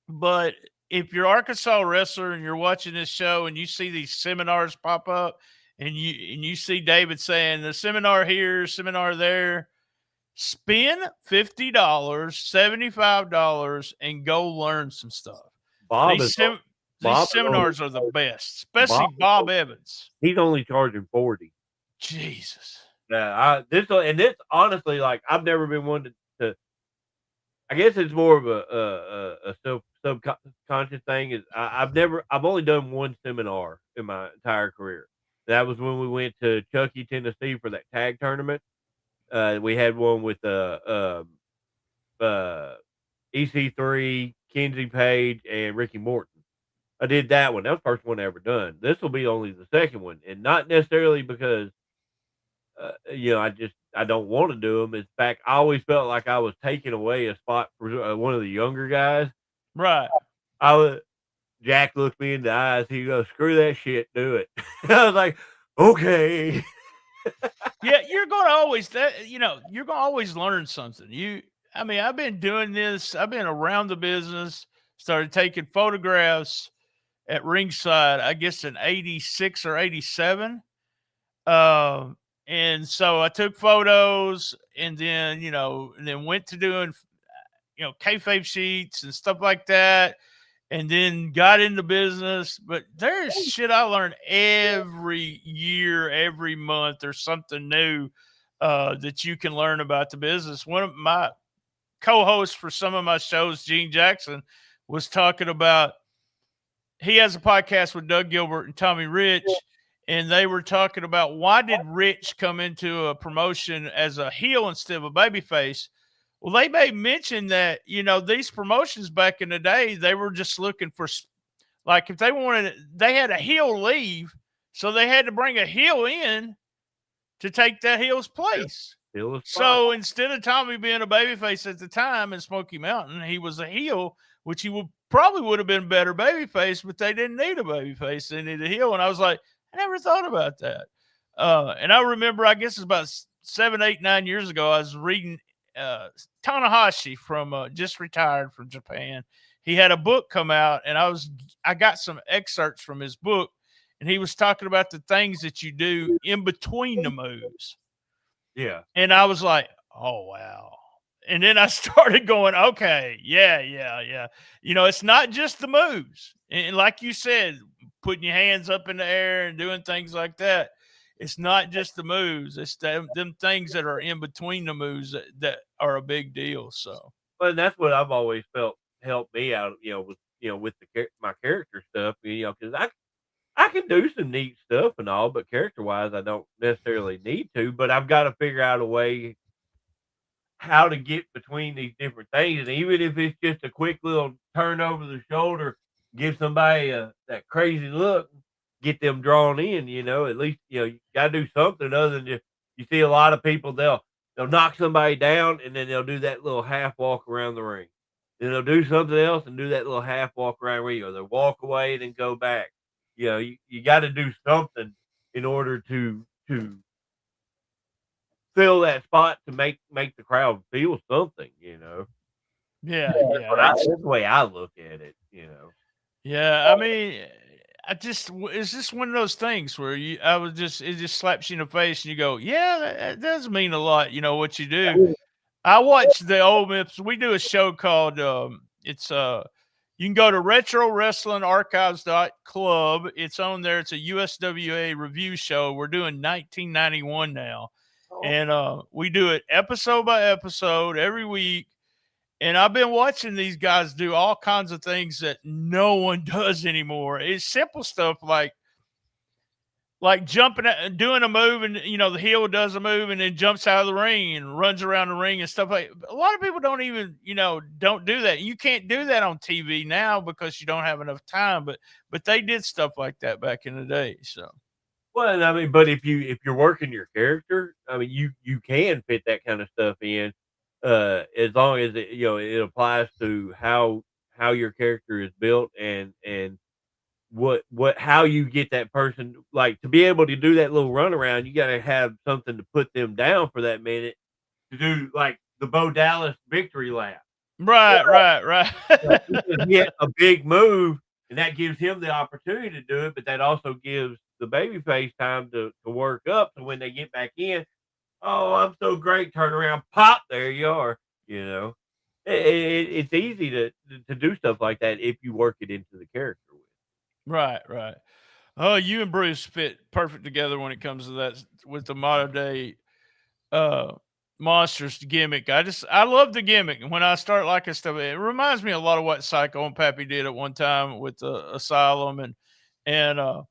but if you're Arkansas wrestler and you're watching this show and you see these seminars pop up, and you see David saying the seminar here, seminar there, spend $50, $75, and go learn some stuff. Bob These seminars are the best, especially Bob Evans. He's only charging 40. Jesus. Yeah, this honestly, like, I've never been one to. I guess it's more of a subconscious thing. Is I've only done one seminar in my entire career. That was when we went to Chuckey, Tennessee for that tag tournament. We had one with EC3, Kenzie Page, and Ricky Morton. I did that one. That was the first one I ever done. This will be only the second one, and not necessarily because I don't want to do them. In fact, I always felt like I was taking away a spot for one of the younger guys. Right. Jack looked me in the eyes. He goes, "Screw that shit, do it." I was like, "Okay." Yeah, you're going to always learn something. I've been doing this. I've been around the business. Started taking photographs at ringside, I guess in 86 or 87. And so I took photos and then went to doing, kayfabe sheets and stuff like that. And then got into business. But there's shit I learn every year, every month. There's something new that you can learn about the business. One of my co-hosts for some of my shows, Gene Jackson, was talking about, he has a podcast with Doug Gilbert and Tommy Rich, and they were talking about why did Rich come into a promotion as a heel instead of a babyface. Well, they may mention that, these promotions back in the day, they were just looking for, like, if they had a heel leave, so they had to bring a heel in to take that heel's place. So instead of Tommy being a babyface at the time in Smoky Mountain, he was a heel, which he probably would have been better babyface, but they didn't need a babyface. They needed a heel. And I was like, I never thought about that. And I remember, I guess it's about 7, 8, 9 years ago, I was reading Tanahashi from just retired from Japan. He had a book come out, and I got some excerpts from his book, and he was talking about the things that you do in between the moves. Yeah. And I was like, oh, wow. And then I started going, okay, yeah. It's not just the moves. And like you said, putting your hands up in the air and doing things like that. It's not just the moves. It's them things that are in between the moves that are a big deal. So, well, that's what I've always felt helped me out, with my character stuff, because I can do some neat stuff and all, but character wise, I don't necessarily need to. But I've got to figure out a way how to get between these different things, and even if it's just a quick little turn over the shoulder, give somebody that crazy look, get them drawn in. At least you got to do something other than just. You see a lot of people, they'll knock somebody down and then they'll do that little half walk around the ring. Then they'll do something else and do that little half walk around the ring, or they'll walk away and then go back. You got to do something in order to fill that spot to make the crowd feel something. Yeah. That's the way I look at it. Yeah, I mean, it's just one of those things where it just slaps you in the face and you go, yeah, that does mean a lot, what you do. I watch the old myths. We do a show called, you can go to retrowrestlingarchives.club. It's on there. It's a USWA review show. We're doing 1991 now. And we do it episode by episode every week. And I've been watching these guys do all kinds of things that no one does anymore. It's simple stuff like jumping, doing a move, and the heel does a move and then jumps out of the ring and runs around the ring and stuff like. A lot of people don't even, don't do that. You can't do that on TV now because you don't have enough time. But they did stuff like that back in the day. So. Well, I mean, but if you're working your character, I mean, you can fit that kind of stuff in. as long as it applies to how your character is built and how you get that person, like, to be able to do that little runaround. You got to have something to put them down for that minute to do, like the Bo Dallas victory lap. Right, right, Like, he right. can hit a big move, and that gives him the opportunity to do it, but that also gives the babyface time to work up. So when they get back in, oh, I'm so great. Turn around, pop, there you are. You know, it's easy to do stuff like that if you work it into the character with. Right, right. Oh, you and Bruce fit perfect together when it comes to that with the modern day uh monsters gimmick. I love the gimmick. And when I start liking stuff, it reminds me a lot of what Psycho and Pappy did at one time with the Asylum and Well,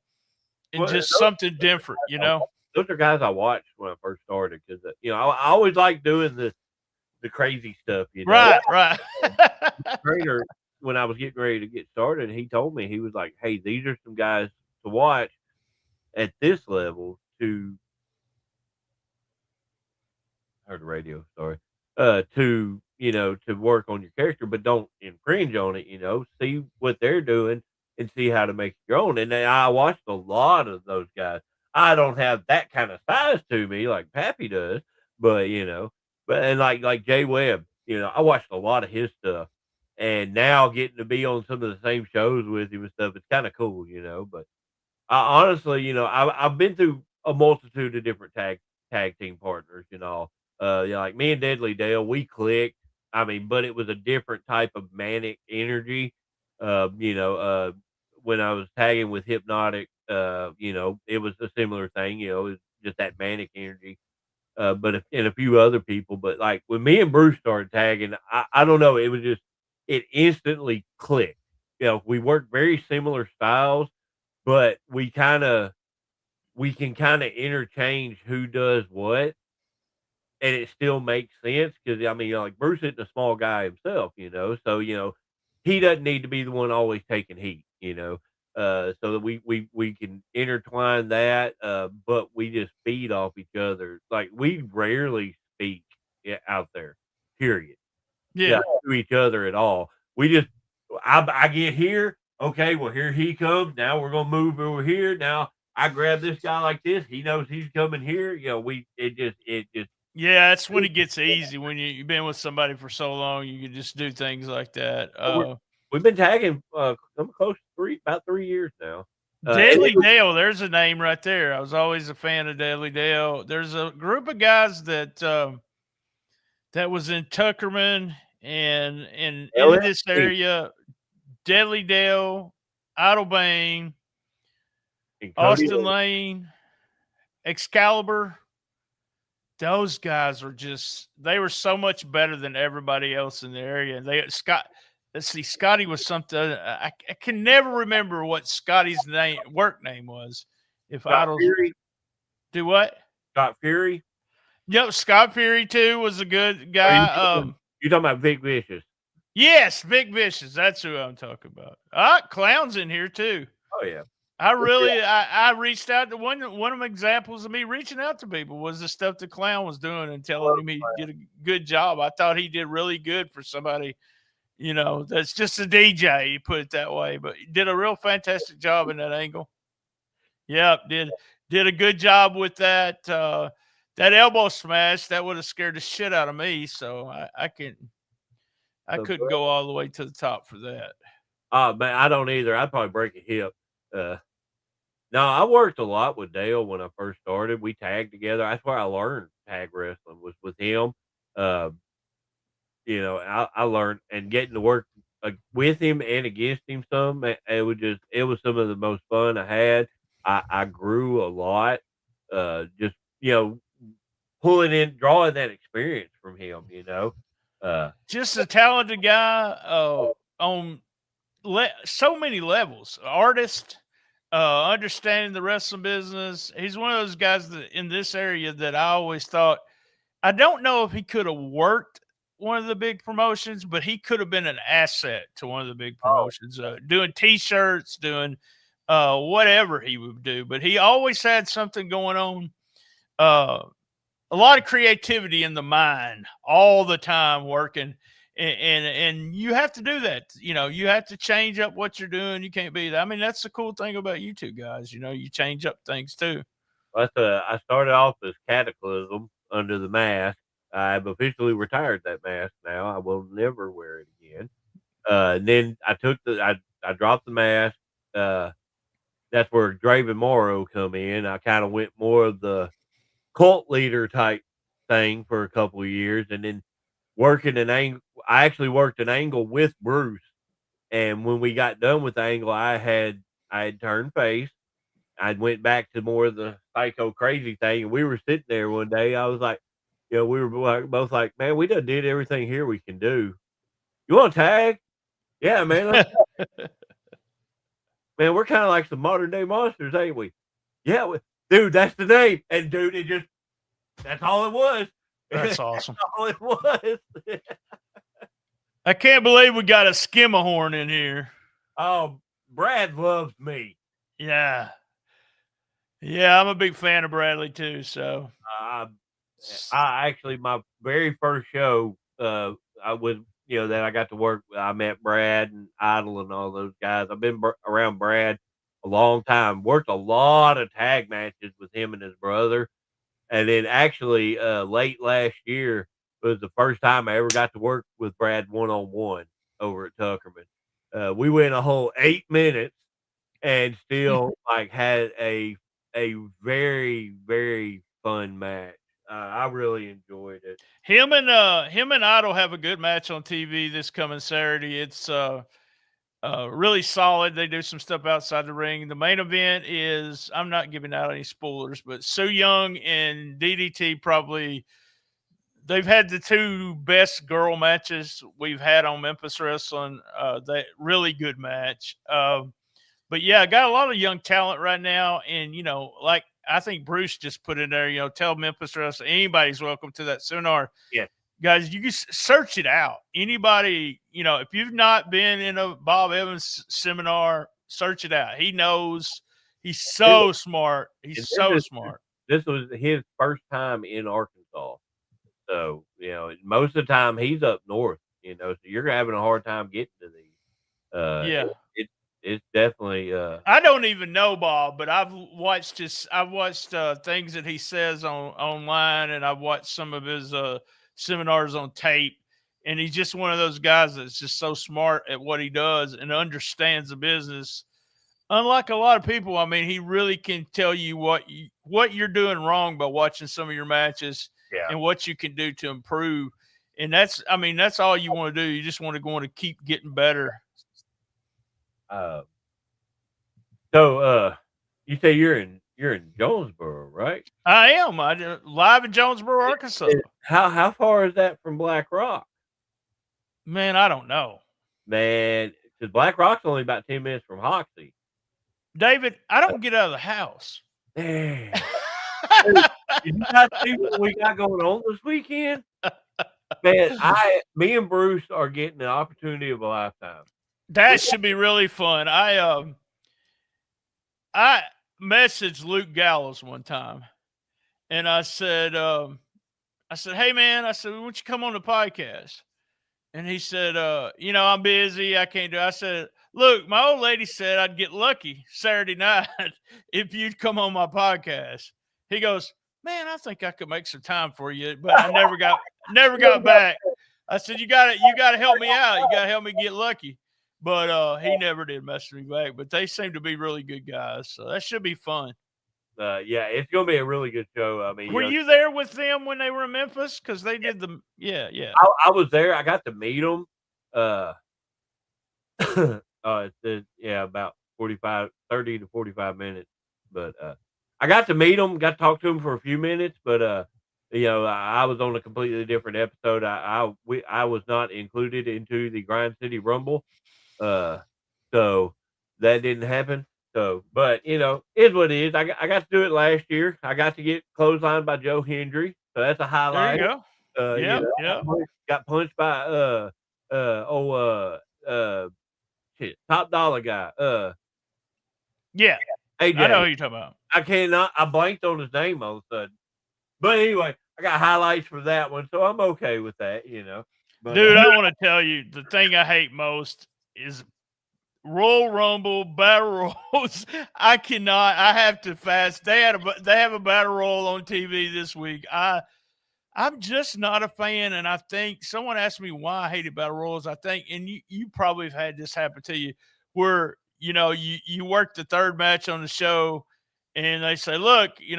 just something different, you know? those are guys I watched when I first started because I always like doing the crazy stuff. Right, right. Trainer, when I was getting ready to get started, he told me, he was like, "Hey, these are some guys to watch at this level to." Heard the radio, sorry. To work on your character, but don't infringe on it. See what they're doing and see how to make it your own. And I watched a lot of those guys. I don't have that kind of size to me like Pappy does, but and like Jay Webb, I watched a lot of his stuff, and now getting to be on some of the same shows with him and stuff, it's kind of cool. But I honestly, I've been through a multitude of different tag team partners. Like me and Deadly Dale, we clicked. I mean, but it was a different type of manic energy. When I was tagging with Hypnotic, it was a similar thing. It was just that manic energy. And a few other people, but like when me and Bruce started tagging, I don't know, it was just it instantly clicked. We worked very similar styles, but we can kind of interchange who does what, and it still makes sense because I mean, like Bruce isn't a small guy himself, so he doesn't need to be the one always taking heat, so that we can intertwine that, but we just feed off each other. Like we rarely speak out there, period. Yeah, Yeah. to each other at all. We just I get here, okay, well here he comes. Now we're gonna move over here. Now I grab this guy like this. He knows he's coming here. It just Yeah, that's when it gets easy. When you've been with somebody for so long, you can just do things like that. we've been tagging come close to about 3 years now. And Deadly Dale, there's a name right there. I was always a fan of Deadly Dale. There's a group of guys that was in Tuckerman and in this LSD area, Deadly Dale, Idle Bane, and Cody Austin Lane, Excalibur. Those guys were they were so much better than everybody else in the area. And let's see, Scotty was something. I can never remember what Scotty's work name was. If Scott Idols Fury. do what? Scott Fury. Yep, Scott Fury too was a good Are guy. you talking about Vic Vicious? Yes, Vic Vicious. That's who I'm talking about. Clown's in here too. Oh yeah. I reached out to one of them examples of me reaching out to people was the stuff the Clown was doing and telling him he did a good job. I thought he did really good for somebody, that's just a DJ, you put it that way, but he did a real fantastic job in that angle. Yep, did a good job with that. That elbow smash that would have scared the shit out of me. So I couldn't go all the way to the top for that. Man, I don't either. I'd probably break a hip. No, I worked a lot with Dale when I first started. We tagged together. That's where I learned tag wrestling was with him. Uh, I learned and getting to work with him and against him some. It was some of the most fun I had. I grew a lot. Just pulling in, drawing that experience from him. Just a talented guy on so many levels. Artist, understanding the wrestling business. He's one of those guys that in this area that I always thought. I don't know if he could have worked one of the big promotions, but he could have been an asset to one of the big promotions, doing T-shirts, doing whatever he would do. But he always had something going on a lot of creativity in the mind all the time working. And you have to do that. You know, you have to change up what you're doing. You can't be that. I mean, that's the cool thing about you two guys. You know, you change up things too. I started off as Cataclysm under the mask. I've officially retired that mask now. I will never wear it again. And then I dropped the mask. That's where Draven Morrow come in. I kind of went more of the cult leader type thing for a couple of years, and then working an angle. I actually worked an angle with Bruce, and when we got done with the angle, I had turned face. I went back to more of the psycho crazy thing, and we were sitting there one day. I was like, we were both like, man, we done did everything here we can do. You want to tag? Yeah, man. Man, we're kind of like some modern day monsters, ain't we? Yeah, dude, that's the name. And dude, that's all it was. That's awesome. That's all it was. I can't believe we got a Skimahorn in here. Oh, Brad loves me. Yeah. Yeah, I'm a big fan of Bradley too. So I actually, my very first show, I was, that I got to work with, I met Brad and Idol and all those guys. I've been around Brad a long time, worked a lot of tag matches with him and his brother. And then actually, late last year was the first time I ever got to work with Brad one-on-one over at Tuckerman. We went a whole 8 minutes and still like had a very, very fun match. I really enjoyed it. Him and Idol have a good match on TV this coming Saturday. It's really solid. They do some stuff outside the ring. The main event is, I'm not giving out any spoilers, but Su Yung and DDT probably, they've had the two best girl matches we've had on Memphis Wrestling. That really good match. But yeah, I got a lot of young talent right now. And, like I think Bruce just put in there, tell Memphis Wrestling, anybody's welcome to that seminar. Yeah. Guys, you can search it out. Anybody, if you've not been in a Bob Evans seminar, search it out. He knows. He's so smart. He's so smart. This was his first time in Arkansas. So, most of the time he's up north, so you're having a hard time getting to these. Yeah. It's definitely I don't even know Bob, but I've watched things that he says online, and I've watched some of his seminars on tape, and he's just one of those guys that's just so smart at what he does and understands the business. Unlike a lot of people, I mean, he really can tell you what you're doing wrong by watching some of your matches and what you can do to improve. And that's all you want to do. You just want to go on to keep getting better. So you say you're in Jonesboro, right? I am. I live in Jonesboro, Arkansas. How far is that from Black Rock? Man, I don't know. Man, because Black Rock's only about 10 minutes from Hoxie. David, I don't get out of the house. Damn. Did you guys see what we got going on this weekend? Man, me and Bruce are getting the opportunity of a lifetime. That should be really fun. I messaged Luke Gallows one time, and I said, hey man, I said, why don't you come on the podcast? And he said, I'm busy, I can't do it. I said, look, my old lady said I'd get lucky Saturday night if you'd come on my podcast. He goes, man, I think I could make some time for you, but I never got back. I said, you gotta help me out. You gotta help me get lucky. But he never did message me back. But they seem to be really good guys, so that should be fun. Yeah, it's gonna be a really good show. I mean, were you there with them when they were in Memphis? Because they did the I was there. I got to meet them. About 30 to 45 minutes. But I got to meet them. Got to talk to them for a few minutes. But I was on a completely different episode. I was not included into the Grind City Rumble. So that didn't happen. So, but is what it is. I got to do it last year. I got to get clotheslined by Joe Hendry. So that's a highlight. There you go. Yeah. Got punched by Top Dollar guy. Yeah. AJ. I know who you're talking about. I blanked on his name all of a sudden. But anyway, got highlights for that one, so I'm okay with that, But Dude, I want to tell you the thing I hate most is Royal Rumble battle royals. I cannot. I have to fast. They have a battle royal on TV this week. I'm just not a fan, and I think someone asked me why I hated battle royals. I think, and you probably have had this happen to you, where you work the third match on the show, and they say, look, you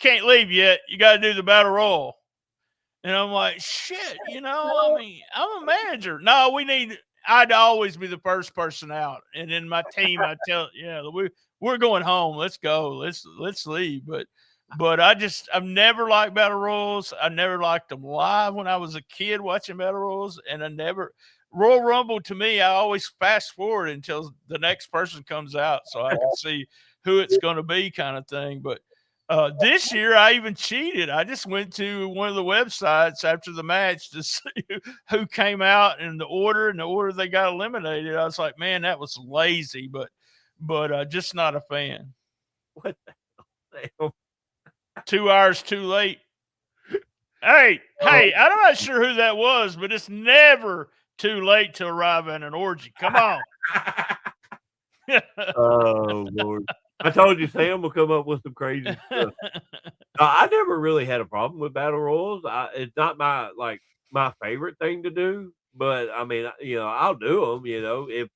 can't leave yet. You got to do the battle royal. And I'm like, shit, I mean, I'm a manager. No, I'd always be the first person out. And then my team, I tell, we're going home. Let's go. Let's leave. But I've never liked battle royals. I never liked them live when I was a kid watching battle royals. And Royal Rumble to me, I always fast forward until the next person comes out so I can see who it's going to be kind of thing. But this year, I even cheated. I just went to one of the websites after the match to see who came out in the order they got eliminated. I was like, man, that was lazy, but just not a fan. What the hell? 2 hours too late. Hey, I'm not sure who that was, but it's never too late to arrive at an orgy. Come on. Oh, Lord. I told you Sam will come up with some crazy stuff. I never really had a problem with battle royals. It's not my favorite thing to do, but I mean, I'll do them. If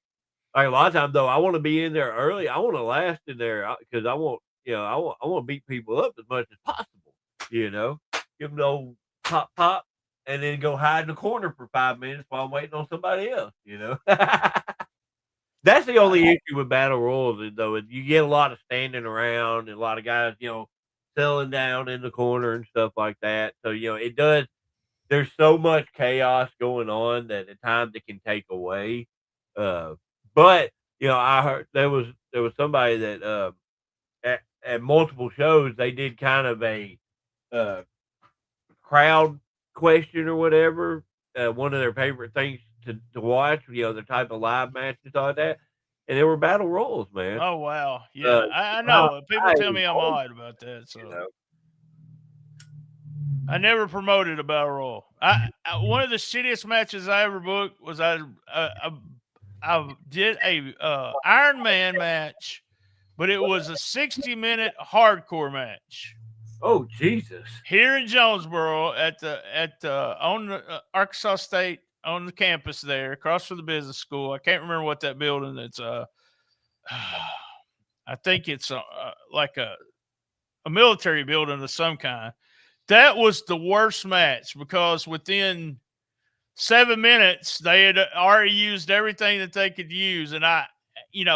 like a lot of times though, I want to be in there early. I want to last in there because I want to beat people up as much as possible. Give them the old pop, and then go hide in the corner for 5 minutes while I'm waiting on somebody else. That's the only issue with battle royals, though. You get a lot of standing around and a lot of guys, settling down in the corner and stuff like that. So, it does. There's so much chaos going on that at times it can take away. But I heard there was somebody that at multiple shows they did kind of a crowd question or whatever. One of their favorite things to watch, the type of live matches like that. And there were battle royals, man. Oh, wow. Yeah, I know. People tell me I'm odd about that. So I never promoted a battle royal. One of the shittiest matches I ever booked was I did a Iron Man match, but it was a 60-minute hardcore match. Oh, Jesus! Here in Jonesboro at on the Arkansas State on the campus there, across from the business school. I can't remember what that building. It's I think it's like a military building of some kind. That was the worst match because within 7 minutes they had already used everything that they could use, and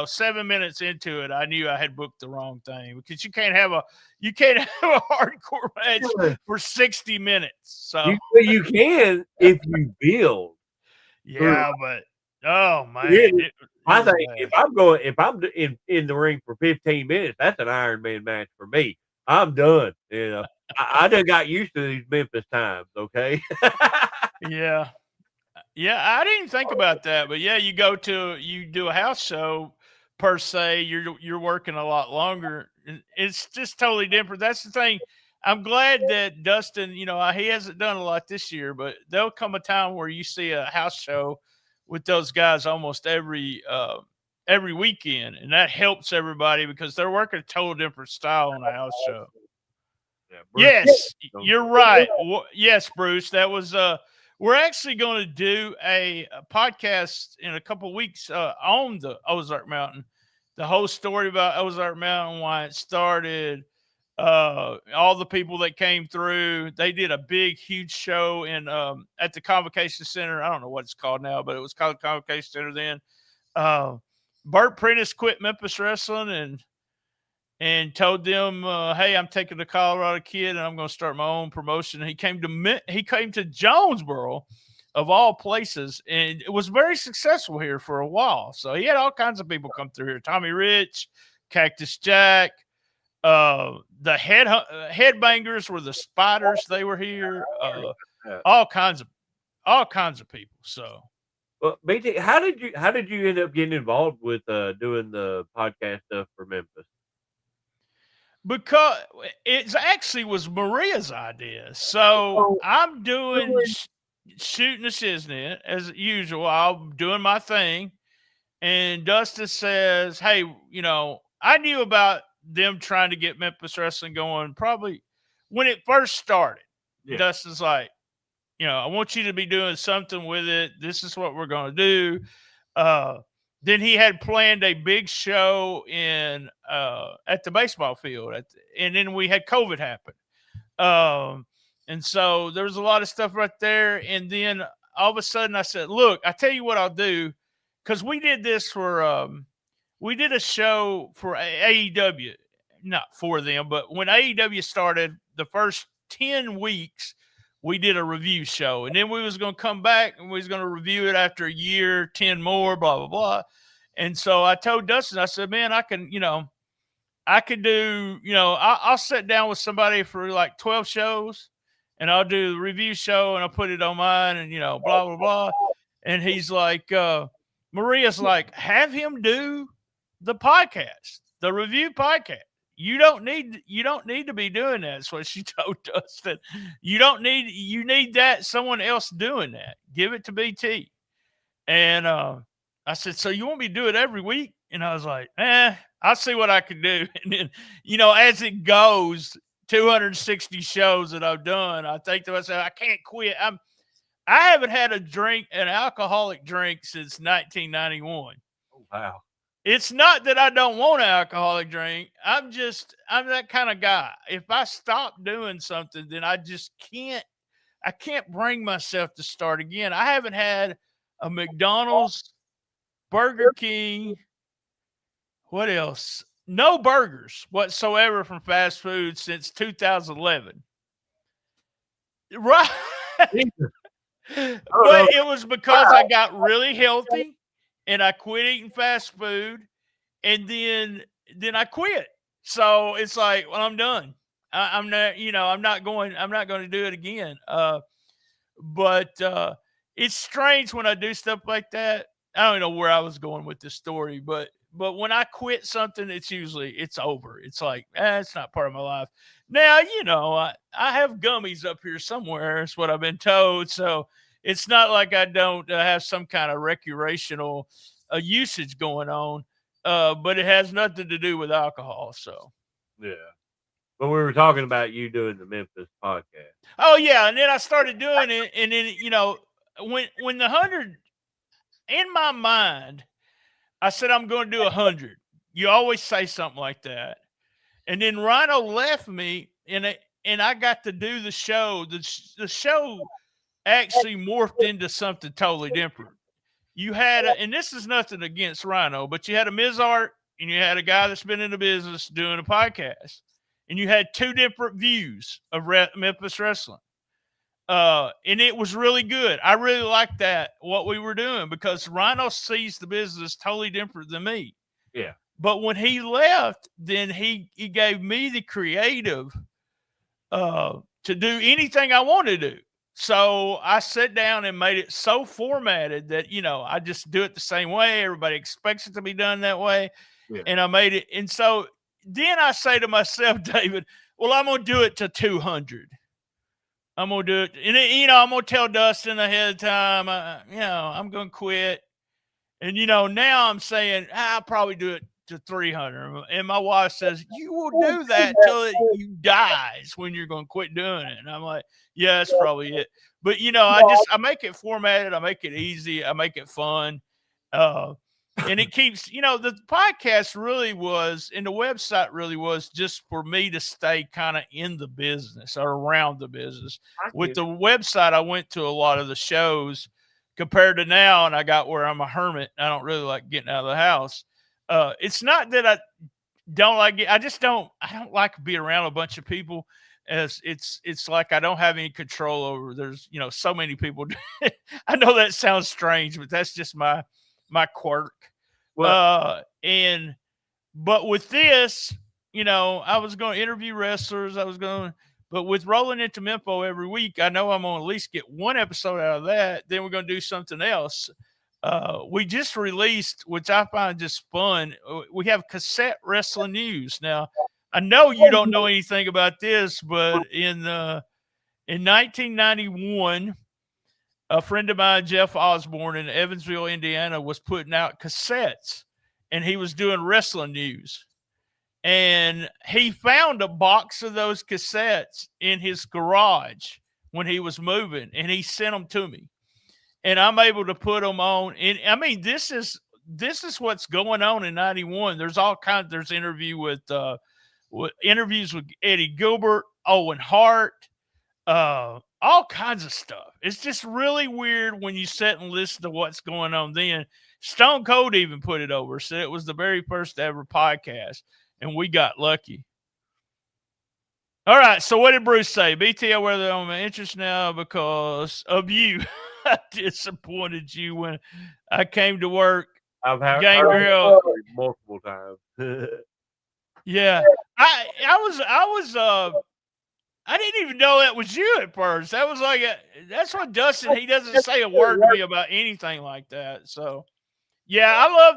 7 minutes into it, I knew I had booked the wrong thing because you can't have a hardcore match for 60 minutes. So you can if you build. Yeah, but oh man, I think if I'm in the ring for 15 minutes, that's an Iron Man match for me. I'm done. I done got used to these Memphis times. Okay. Yeah. I didn't think about that, but yeah, you do a house show per se. You're working a lot longer. It's just totally different. That's the thing. I'm glad that Dustin, he hasn't done a lot this year, but there'll come a time where you see a house show with those guys almost every weekend, and that helps everybody because they're working a total different style on a house show. Yeah, yes, you're right. Yes, Bruce, that was. We're actually going to do a podcast in a couple of weeks on the Ozark Mountain, the whole story about Ozark Mountain, why it started. All the people that came through. They did a big, huge show in at the Convocation Center. I don't know what it's called now, but it was called Convocation Center then. Bert Prentice quit Memphis Wrestling and told them, "Hey, I'm taking the Colorado Kid and I'm going to start my own promotion." And he came to Jonesboro, of all places, and it was very successful here for a while. So he had all kinds of people come through here: Tommy Rich, Cactus Jack. The headbangers were the Spiders. They were here. All kinds of people. So, well, BT, how did you end up getting involved with doing the podcast stuff for Memphis? Because it actually was Maria's idea. So I'm doing shooting the shiznit as usual. I'm doing my thing, and Dustin says, "Hey, I knew about them trying to get Memphis Wrestling going probably when it first started." Yeah. Dustin's like, I want you to be doing something with it. This is what we're going to do. Then he had planned a big show in at the baseball field, and then we had COVID happen, and so there was a lot of stuff right there. And then all of a sudden, I said, "Look, I tell you what I'll do," because we did this for we did a show for AEW, not for them, but when AEW started, the first 10 weeks we did a review show, and then we was going to come back and we was going to review it after a year, 10 more, blah, blah, blah. And so I told Dustin, I said, man, I can do, I'll sit down with somebody for like 12 shows, and I'll do the review show and I'll put it on mine, and, blah, blah, blah. And he's like, Maria's like, have him do the podcast, the review podcast. You don't need to be doing that. That's what she told us, that you need that someone else doing that. Give it to BT. And I said, so you want me to do it every week? And I was like, I'll see what I can do. And then, as it goes, 260 shows that I've done, I think to myself, I can't quit. I haven't had an alcoholic drink since 1991. Oh, wow. It's not that I don't want an alcoholic drink. I'm that kind of guy. If I stop doing something, then I can't bring myself to start again. I haven't had a McDonald's, Burger King, what else? No burgers whatsoever from fast food since 2011. Right. But it was because I got really healthy and I quit eating fast food, and then I quit. So it's like, well, I'm done. I'm not going to do it again. But it's strange when I do stuff like that. I don't know where I was going with this story, but when I quit something, it's over. It's like, it's not part of my life. Now, I have gummies up here somewhere. That's what I've been told. So it's not like I don't have some kind of recreational usage going on, but it has nothing to do with alcohol. So, yeah. But we were talking about you doing the Memphis podcast. Oh yeah, and then I started doing it, and then when the 100 in my mind, I said I'm going to do 100. You always say something like that, and then Rhino left me, and I got to do the show. The show actually morphed into something totally different. You had, and this is nothing against Rhino, but you had a Ms. Art, and you had a guy that's been in the business doing a podcast, and you had two different views of Memphis Wrestling. And it was really good. I really liked that, what we were doing, because Rhino sees the business totally different than me. Yeah. But when he left, then he gave me the creative to do anything I want to do. So I sat down and made it so formatted that, I just do it the same way. Everybody expects it to be done that way. Yeah. And I made it. And so then I say to myself, David, well, I'm going to do it to 200. I'm going to do it. And, I'm going to tell Dustin ahead of time, I'm going to quit. And, now I'm saying, I'll probably do it to 300. And my wife says, you will do that till you dies when you're going to quit doing it. And I'm like, yeah, that's probably it. But, I make it formatted. I make it easy. I make it fun. And it keeps, the podcast really was, and the website really was just for me to stay kind of in the business or around the business. With the website, I went to a lot of the shows compared to now, and I got where I'm a hermit. I don't really like getting out of the house. It's not that I don't like it. I don't like to be around a bunch of people, as it's like I don't have any control over. There's, so many people. I know that sounds strange, but that's just my quirk. Well, but with this, I was going to interview wrestlers. But with rolling into Mempo every week, I know I'm going to at least get one episode out of that. Then we're going to do something else. We just released, which I find just fun. We have Cassette Wrestling News. Now, I know you don't know anything about this, but in 1991, a friend of mine, Jeff Osborne in Evansville, Indiana, was putting out cassettes, and he was doing wrestling news. And he found a box of those cassettes in his garage when he was moving, and he sent them to me. And I'm able to put them on. And I mean, this is what's going on in '91. There's all kinds. There's interviews with Eddie Gilbert, Owen Hart, all kinds of stuff. It's just really weird when you sit and listen to what's going on then. Stone Cold even put it over, said it was the very first ever podcast, and we got lucky. All right, so what did Bruce say? BT, I wear that on my interest now because of you. I disappointed you when I came to work. I've heard multiple times. Yeah, I didn't even know that was you at first. That was like that's what Dustin. He doesn't say a word to me about anything like that. So, yeah, I love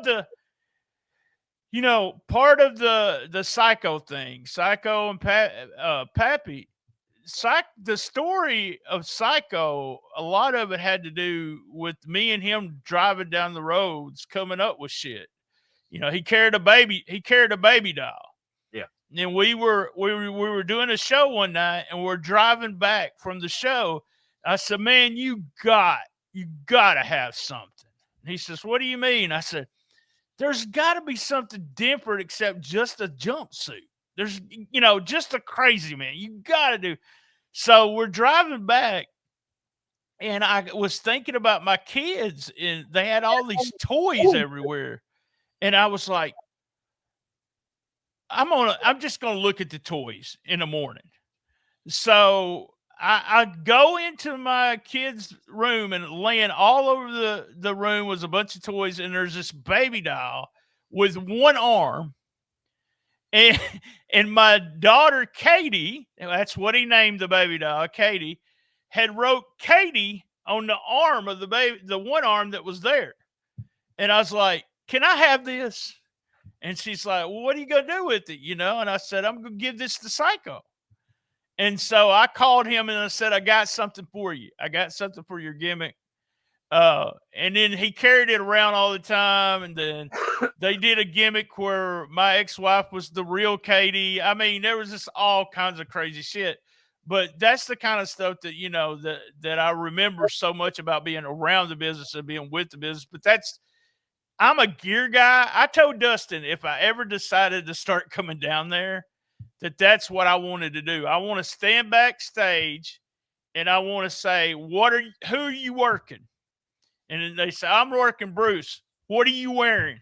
part of the Psycho thing, Psycho and Pappy. The story of Psycho, a lot of it had to do with me and him driving down the roads, coming up with shit. He carried a baby doll. Yeah. And we were doing a show one night, and we're driving back from the show. I said, "Man, you got to have something." And he says, "What do you mean?" I said, "There's got to be something different except just a jumpsuit. There's, just a crazy man. You got to do." So we're driving back, and I was thinking about my kids, and they had all these toys everywhere. And I was like, I'm just going to look at the toys in the morning. So I go into my kids' room, and laying all over the room was a bunch of toys. And there's this baby doll with one arm. And my daughter, Katie, that's what he named the baby doll, Katie, had wrote Katie on the arm of the baby, the one arm that was there. And I was like, "Can I have this?" And she's like, "Well, what are you going to do with it?" And I said, "I'm going to give this to Psycho." And so I called him and I said, "I got something for you. I got something for your gimmick." And then he carried it around all the time. And then they did a gimmick where my ex-wife was the real Katie. I mean, there was just all kinds of crazy shit. But that's the kind of stuff that, that I remember so much about being around the business and being with the business. But I'm a gear guy. I told Dustin if I ever decided to start coming down there, that's what I wanted to do. I want to stand backstage and I want to say, who are you working? And then they say, "I'm working Bruce. What are you wearing?"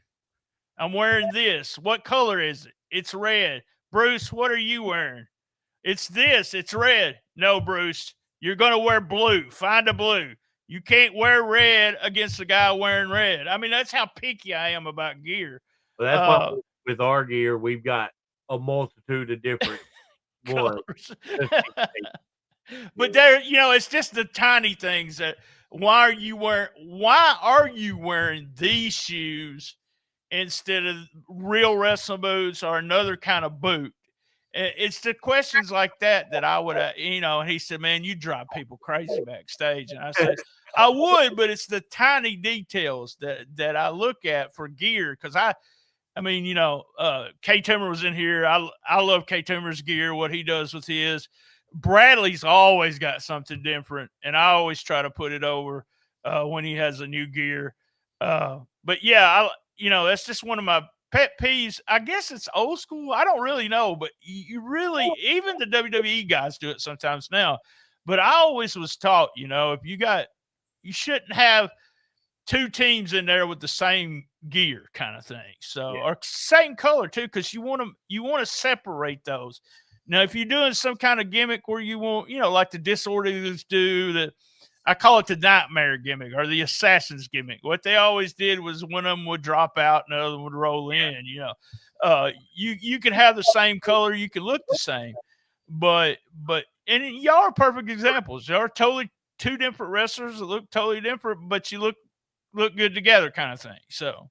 "I'm wearing this." "What color is it?" "It's red." "Bruce, what are you wearing?" "It's this. It's red." "No, Bruce, you're going to wear blue. Find a blue. You can't wear red against the guy wearing red." I mean, that's how picky I am about gear. Well, that's why with our gear, we've got a multitude of different colors. But there, it's just the tiny things that why are you wearing these shoes instead of real wrestling boots or another kind of boot? It's the questions like that I would, and he said, "Man, you drive people crazy backstage." And I said, "I would, but it's the tiny details that I look at for gear." Cause K Timmer was in here. I love K Timmer's gear, what he does with his. Bradley's always got something different, and I always try to put it over when he has a new gear. But yeah, that's just one of my pet peeves. I guess it's old school. I don't really know, but you really, even the WWE guys do it sometimes now. But I always was taught, if you shouldn't have two teams in there with the same gear kind of thing. So, or same color too, because you want to separate those. Now, if you're doing some kind of gimmick where you want, like the Disorderlies do, I call it the Nightmare gimmick or the Assassin's gimmick. What they always did was one of them would drop out and the other would roll in. You can have the same color, you can look the same, but y'all are perfect examples. Y'all are totally two different wrestlers that look totally different, but you look good together, kind of thing. So,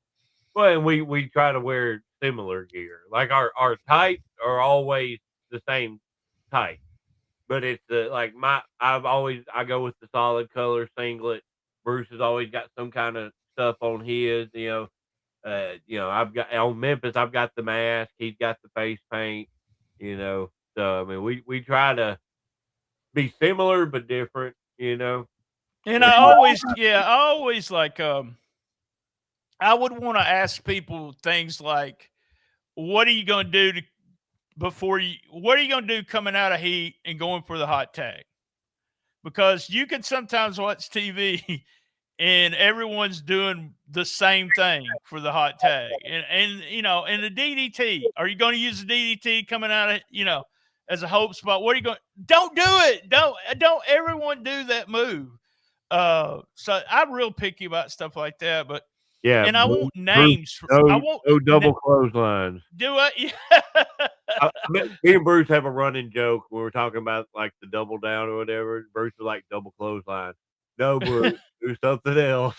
well, and we try to wear similar gear. Like our tights are always the same tight, but it's like I go with the solid color singlet. Bruce has always got some kind of stuff on his. I've got on Memphis. I've got the mask. He's got the face paint. So I mean, we try to be similar but different. And I always like I would want to ask people things like, what are you going to do what are you going to do coming out of heat and going for the hot tag? Because you can sometimes watch TV and everyone's doing the same thing for the hot tag. And the DDT, are you going to use the DDT coming out of, as a hope spot? What are you going? Don't do it. Don't everyone do that move. So I'm real picky about stuff like that, but yeah, and I want names. I want no double clotheslines. Do it. Yeah. Me and Bruce have a running joke when we're talking about like the double down or whatever. Bruce is like double clothesline. No, Bruce, do something else.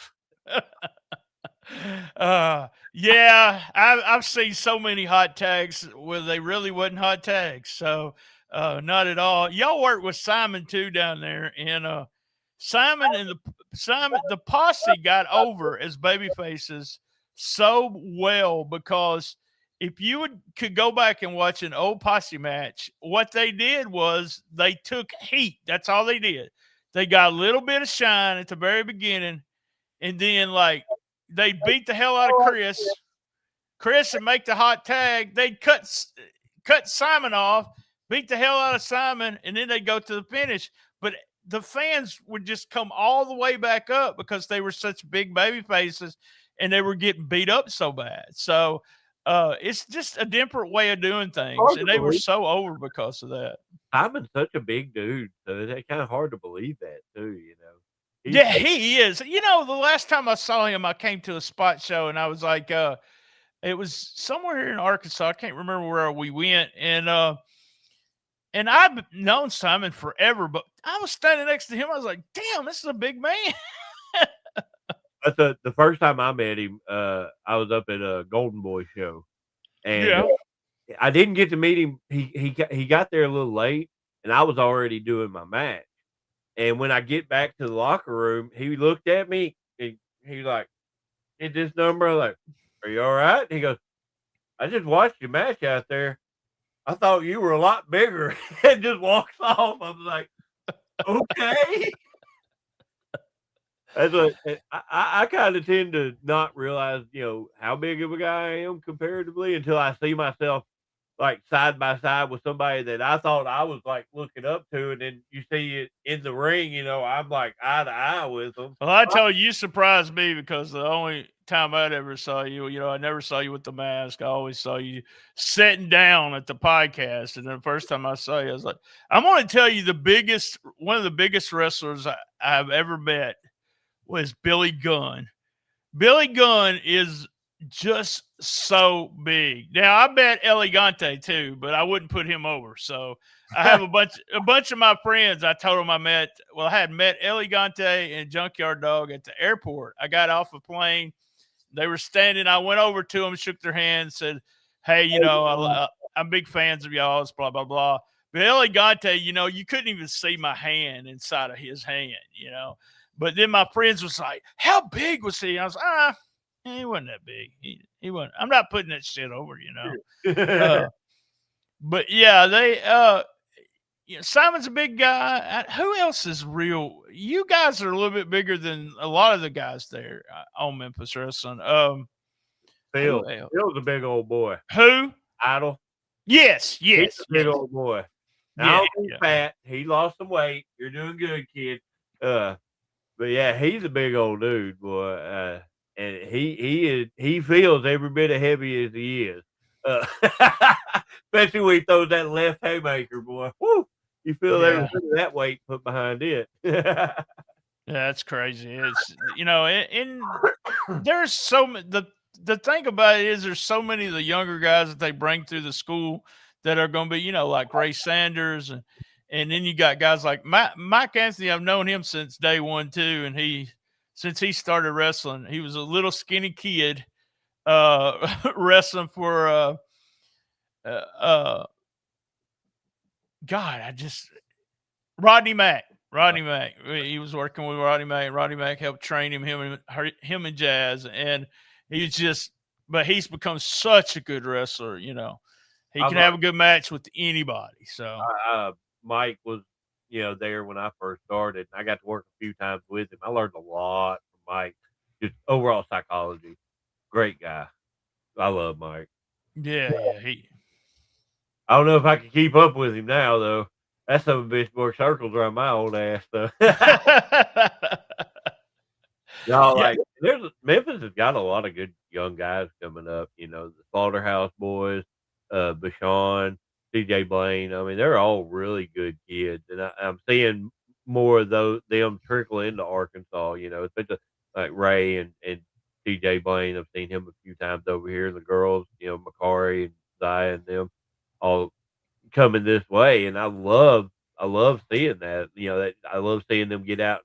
Yeah, I've seen so many hot tags where they really wasn't hot tags. So not at all. Y'all work with Simon too down there, and Simon and the posse got over as baby faces so well, because if you could go back and watch an old posse match, what they did was they took heat. That's all they did. They got a little bit of shine at the very beginning, and then like they beat the hell out of Chris and make the hot tag. They'd cut Simon off, beat the hell out of Simon, and then they'd go to the finish. But the fans would just come all the way back up because they were such big baby faces and they were getting beat up so bad. So it's just a different way of doing things, and they were so over because of that. Simon's such a big dude, so it's kind of hard to believe that too. Yeah, he is. The last time I saw him, I came to a spot show, and I was like, it was somewhere in Arkansas. I can't remember where we went, and I've known Simon forever, but I was standing next to him. I was like, damn, this is a big man. That's the first time I met him. I was up at a Golden Boy show, and I didn't get to meet him. He got there a little late, and I was already doing my match. And when I get back to the locker room, he looked at me. He's like, "Hit this number." I'm like, "Are you all right?" He goes, "I just watched your match out there. I thought you were a lot bigger," and just walks off. I was like, "Okay." That's what I kind of tend to not realize, how big of a guy I am comparatively until I see myself like side by side with somebody that I thought I was like looking up to, and then you see it in the ring. I'm like eye to eye with them. Well, I tell you surprised me, because the only time I'd ever saw you, I never saw you with the mask. I always saw you sitting down at the podcast. And then the first time I saw you, I was like, I'm going to tell you one of the biggest wrestlers I've ever met was Billy Gunn. Billy Gunn is just so big. Now I bet Elegante too, but I wouldn't put him over. So I have a bunch of my friends. I told them I had met Elegante and Junkyard Dog at the airport. I got off a plane. They were standing. I went over to them, shook their hands, said, "Hey, I'm big fans of y'all's, blah, blah, blah." But Elegante, you couldn't even see my hand inside of his hand, But then my friends was like, "How big was he?" I was he wasn't that big. He wasn't. I'm not putting that shit over, But yeah, Simon's a big guy. Who else is real? You guys are a little bit bigger than a lot of the guys there on Memphis Wrestling. Phil's a big old boy. Who? Idol. Yes. He's a big old boy. Now he's fat. He lost some weight. You're doing good, kid. But yeah, he's a big old dude, boy. And he feels every bit as heavy as he is. Especially when he throws that left haymaker, boy. Woo! You feel every bit of that weight put behind it. Yeah, that's crazy. It's there's the thing about it is there's so many of the younger guys that they bring through the school that are going to be, like Ray Sanders, and then you got guys like Mike Anthony. I've known him since day one too, and since he started wrestling, he was a little skinny kid, wrestling for uh, uh, God, Rodney Mack. Rodney Mack. He was working with Rodney Mack. Rodney Mack helped train him and Jazz, and but he's become such a good wrestler. He can have a good match with anybody. So Mike was, there when I first started. I got to work a few times with him. I learned a lot from Mike. Just overall psychology. Great guy. I love Mike. Yeah. I don't know if I can keep up with him now, though. That's some bitch more circles around my old ass, though. Memphis has got a lot of good young guys coming up. The Slaughterhouse Boys, Bashan, CJ Blaine. I mean, they're all really good kids, and I'm seeing more of them trickle into Arkansas. Especially like Ray and CJ Blaine. I've seen him a few times over here. The girls, Makari and Zaya and them all coming this way, and I love seeing that. That I love seeing them get out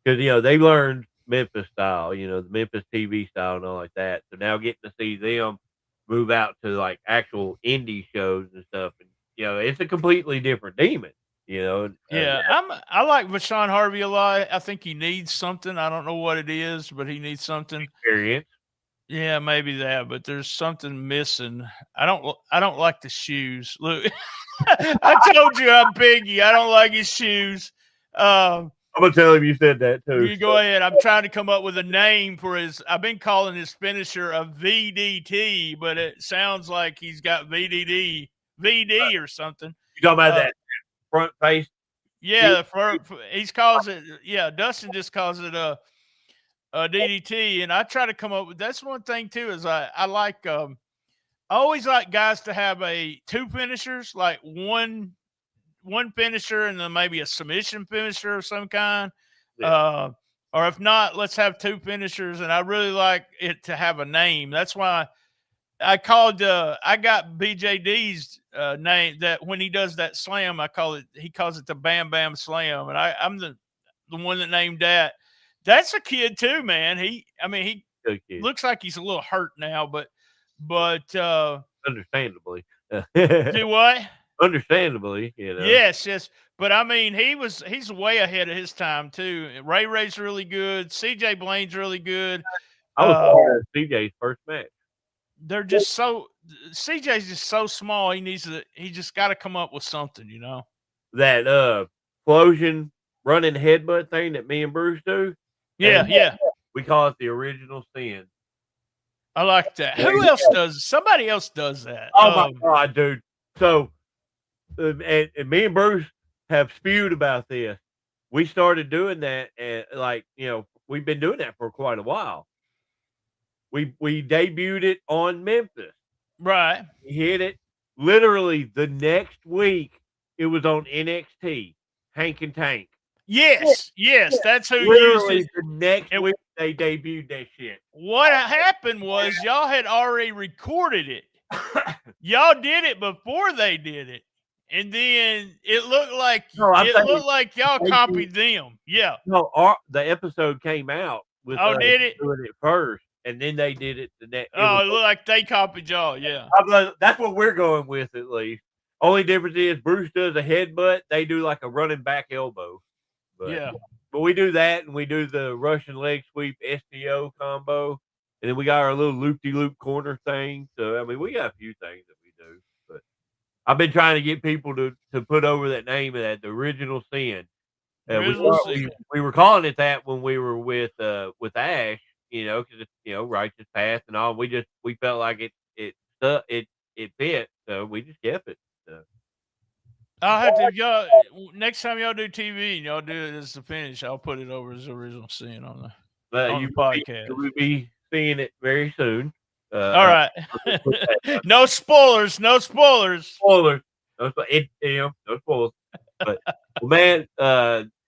because they learned Memphis style, the Memphis TV style and all like that. So now getting to see them move out to like actual indie shows and stuff, and it's a completely different demon. Yeah, I like Vashawn Harvey a lot. I think he needs something. I don't know what it is, but he needs something. Experience. Yeah, maybe that, but there's something missing. I don't like the shoes. Look, I told you I'm piggy. I don't like his shoes. I'm gonna tell him you said that too. You go ahead. I'm trying to come up with a name for his. I've been calling his finisher a VDT, but it sounds like he's got VD or something. You talking about that front face? Yeah, he calls it. Yeah, Dustin just calls it a DDT, and I try to come up with. That's one thing too. Is I like. I always like guys to have two finishers, like one finisher and then maybe a submission finisher of some kind. Yeah. Or if not, let's have two finishers. And I really like it to have a name. That's why I got BJD's name, that when he does that slam, he calls it the Bam Bam Slam. And I'm the one that named that. That's a kid too, man. He looks like he's a little hurt now, but understandably. Do what? Understandably, Yes. But I mean, he's way ahead of his time too. Ray's really good. CJ Blaine's really good. I was part of CJ's first match. They're just CJ's just so small. He just got to come up with something, That explosion running headbutt thing that me and Bruce do. Yeah. We call it the original sin. I like that. Who else does? Somebody else does that. Oh my God, dude. So, and me and Bruce have spewed about this. We started doing that, and we've been doing that for quite a while. We debuted it on Memphis. Right. We hit it literally the next week. It was on NXT. Hank and Tank. Yes, that's who used it. The next week they debuted that shit. What happened was y'all had already recorded it. Y'all did it before they did it, and then it looked like y'all copied them. Yeah. No, the episode came out with did it doing it first, and then they did it the next. It looked like they copied y'all. Yeah. That's what we're going with, at least. Only difference is Bruce does a headbutt. They do like a running back elbow. But we do that, and we do the Russian leg sweep STO combo, and then we got our little loop-de-loop corner thing. So, we got a few things that we do. But I've been trying to get people to put over that name of that, the original sin. We were calling it that when we were with Ash, because it's righteous path and all. We felt like it fit, so we just kept it. So. I'll have to y'all next time y'all do TV and y'all do it as the finish. I'll put it over as original sin on the podcast. You will be seeing it very soon. All right. No spoilers. No spoilers. No spoilers. But man,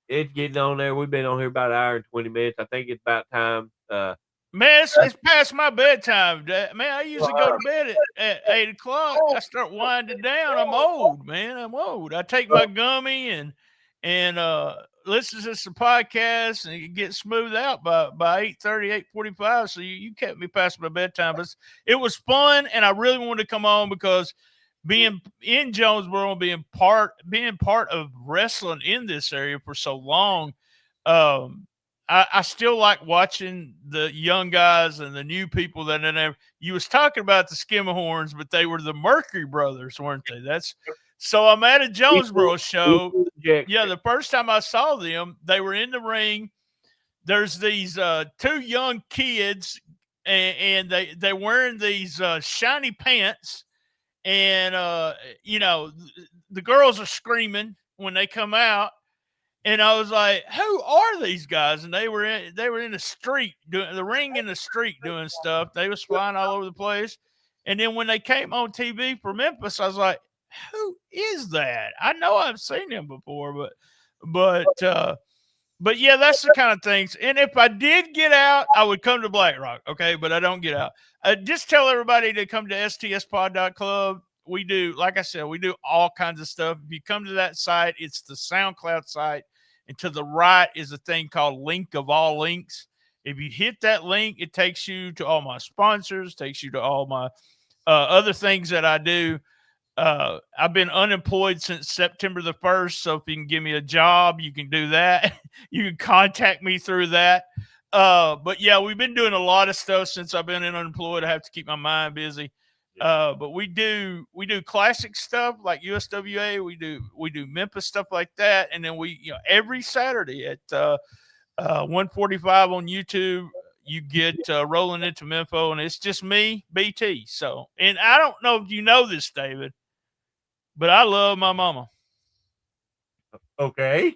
it's getting on there. We've been on here about an hour and 20 minutes. I think it's about time. Man, it's past my bedtime. Man, I usually go to bed at 8 o'clock. I start winding down. I'm old, man. I'm old. I take my gummy and listen to some podcasts and you get smoothed out by 8:30, 8:45. So you kept me past my bedtime. But it was fun, and I really wanted to come on because being in Jonesboro, being part of wrestling in this area for so long, um, I still like watching the young guys and the new people that in there. You was talking about the Skimmerhorns, but they were the Mercury brothers, weren't they? So I'm at a Jonesboro show. Yeah, the first time I saw them, they were in the ring. There's these two young kids, and they wearing these shiny pants, and the girls are screaming when they come out. And I was like, "Who are these guys?" And they were in the street doing the ring in the street doing stuff. They was flying all over the place. And then when they came on TV for Memphis, I was like, "Who is that?" I know I've seen him before, but yeah, that's the kind of things. And if I did get out, I would come to Black Rock, okay? But I don't get out. Just tell everybody to come to stspod.club. We do, like I said, we do all kinds of stuff. If you come to that site, it's the SoundCloud site. And to the right is a thing called Link of All Links. If you hit that link, it takes you to all my sponsors, takes you to all my other things that I do. I've been unemployed since September the 1st. So if you can give me a job, you can do that. You can contact me through that. But yeah, we've been doing a lot of stuff since I've been unemployed. I have to keep my mind busy. But we do classic stuff like USWA. We do Memphis stuff like that. And then every Saturday at 1:45 on YouTube, you get Rolling Into Mempho, and it's just me, BT. So, and I don't know if you know this, David, but I love my mama. Okay.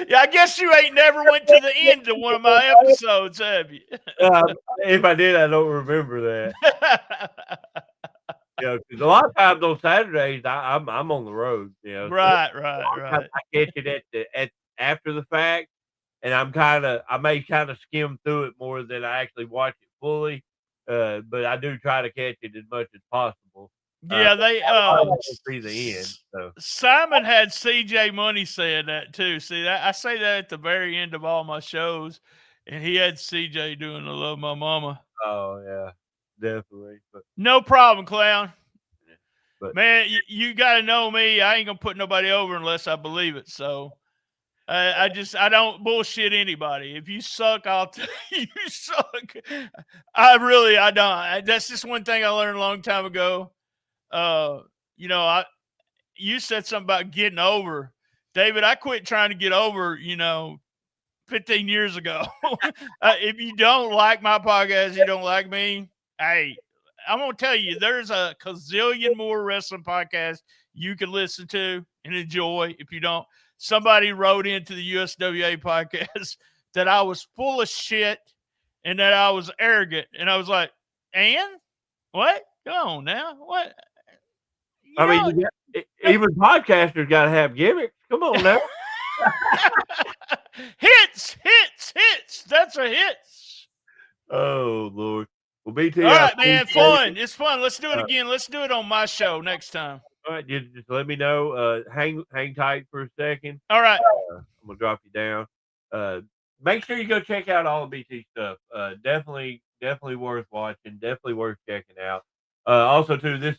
Yeah, I guess you ain't never went to the end of one of my episodes, have you? If I did, I don't remember that. Because a lot of times on Saturdays, I'm on the road. Right. I catch it at after the fact, and I may kind of skim through it more than I actually watch it fully. But I do try to catch it as much as possible. Yeah, they see the end. So Simon had CJ Money saying that too. See that I say that at the very end of all my shows, and he had CJ doing "I Love My Mama." Oh yeah, definitely. But no problem, clown. But man, you got to know me. I ain't gonna put nobody over unless I believe it. So I don't bullshit anybody. If you suck, I'll tell you suck. I don't. That's just one thing I learned a long time ago. You said something about getting over. David, I quit trying to get over, 15 years ago. If you don't like my podcast, you don't like me. Hey, I'm going to tell you, there's a gazillion more wrestling podcasts you can listen to and enjoy. If you don't, somebody wrote into the USWA podcast that I was full of shit and that I was arrogant. And I was like, and what? Go on now. What? Even podcasters got to have gimmicks. Come on now. hits. That's a hits. Oh, Lord. Well, BT. All right, man. Fun. It's fun. Let's do it again. Let's do it on my show next time. All right. Just let me know. Hang tight for a second. All right. I'm going to drop you down. Make sure you go check out all the BT stuff. Definitely worth watching. Definitely worth checking out. Also, too, this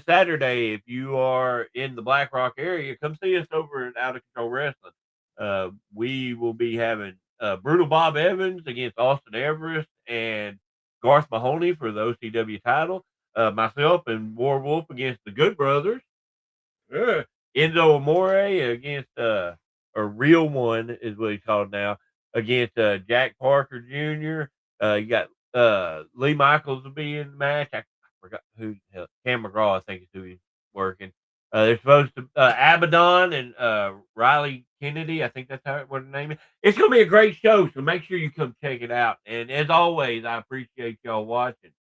Saturday, if you are in the Black Rock area, come see us over at Out of Control Wrestling. We will be having Brutal Bob Evans against Austin Everest and Garth Mahoney for the OCW title. Myself and Warwolf against the Good Brothers. Enzo Amore against a Real One is what he's called now, against Jack Parker Jr. You got Lee Michaels will be in the match. I forgot who. Cam McGraw, I think, is who he's working. They're supposed to Abaddon and Riley Kennedy. I think that's what her name is. It's going to be a great show, so make sure you come check it out. And as always, I appreciate y'all watching.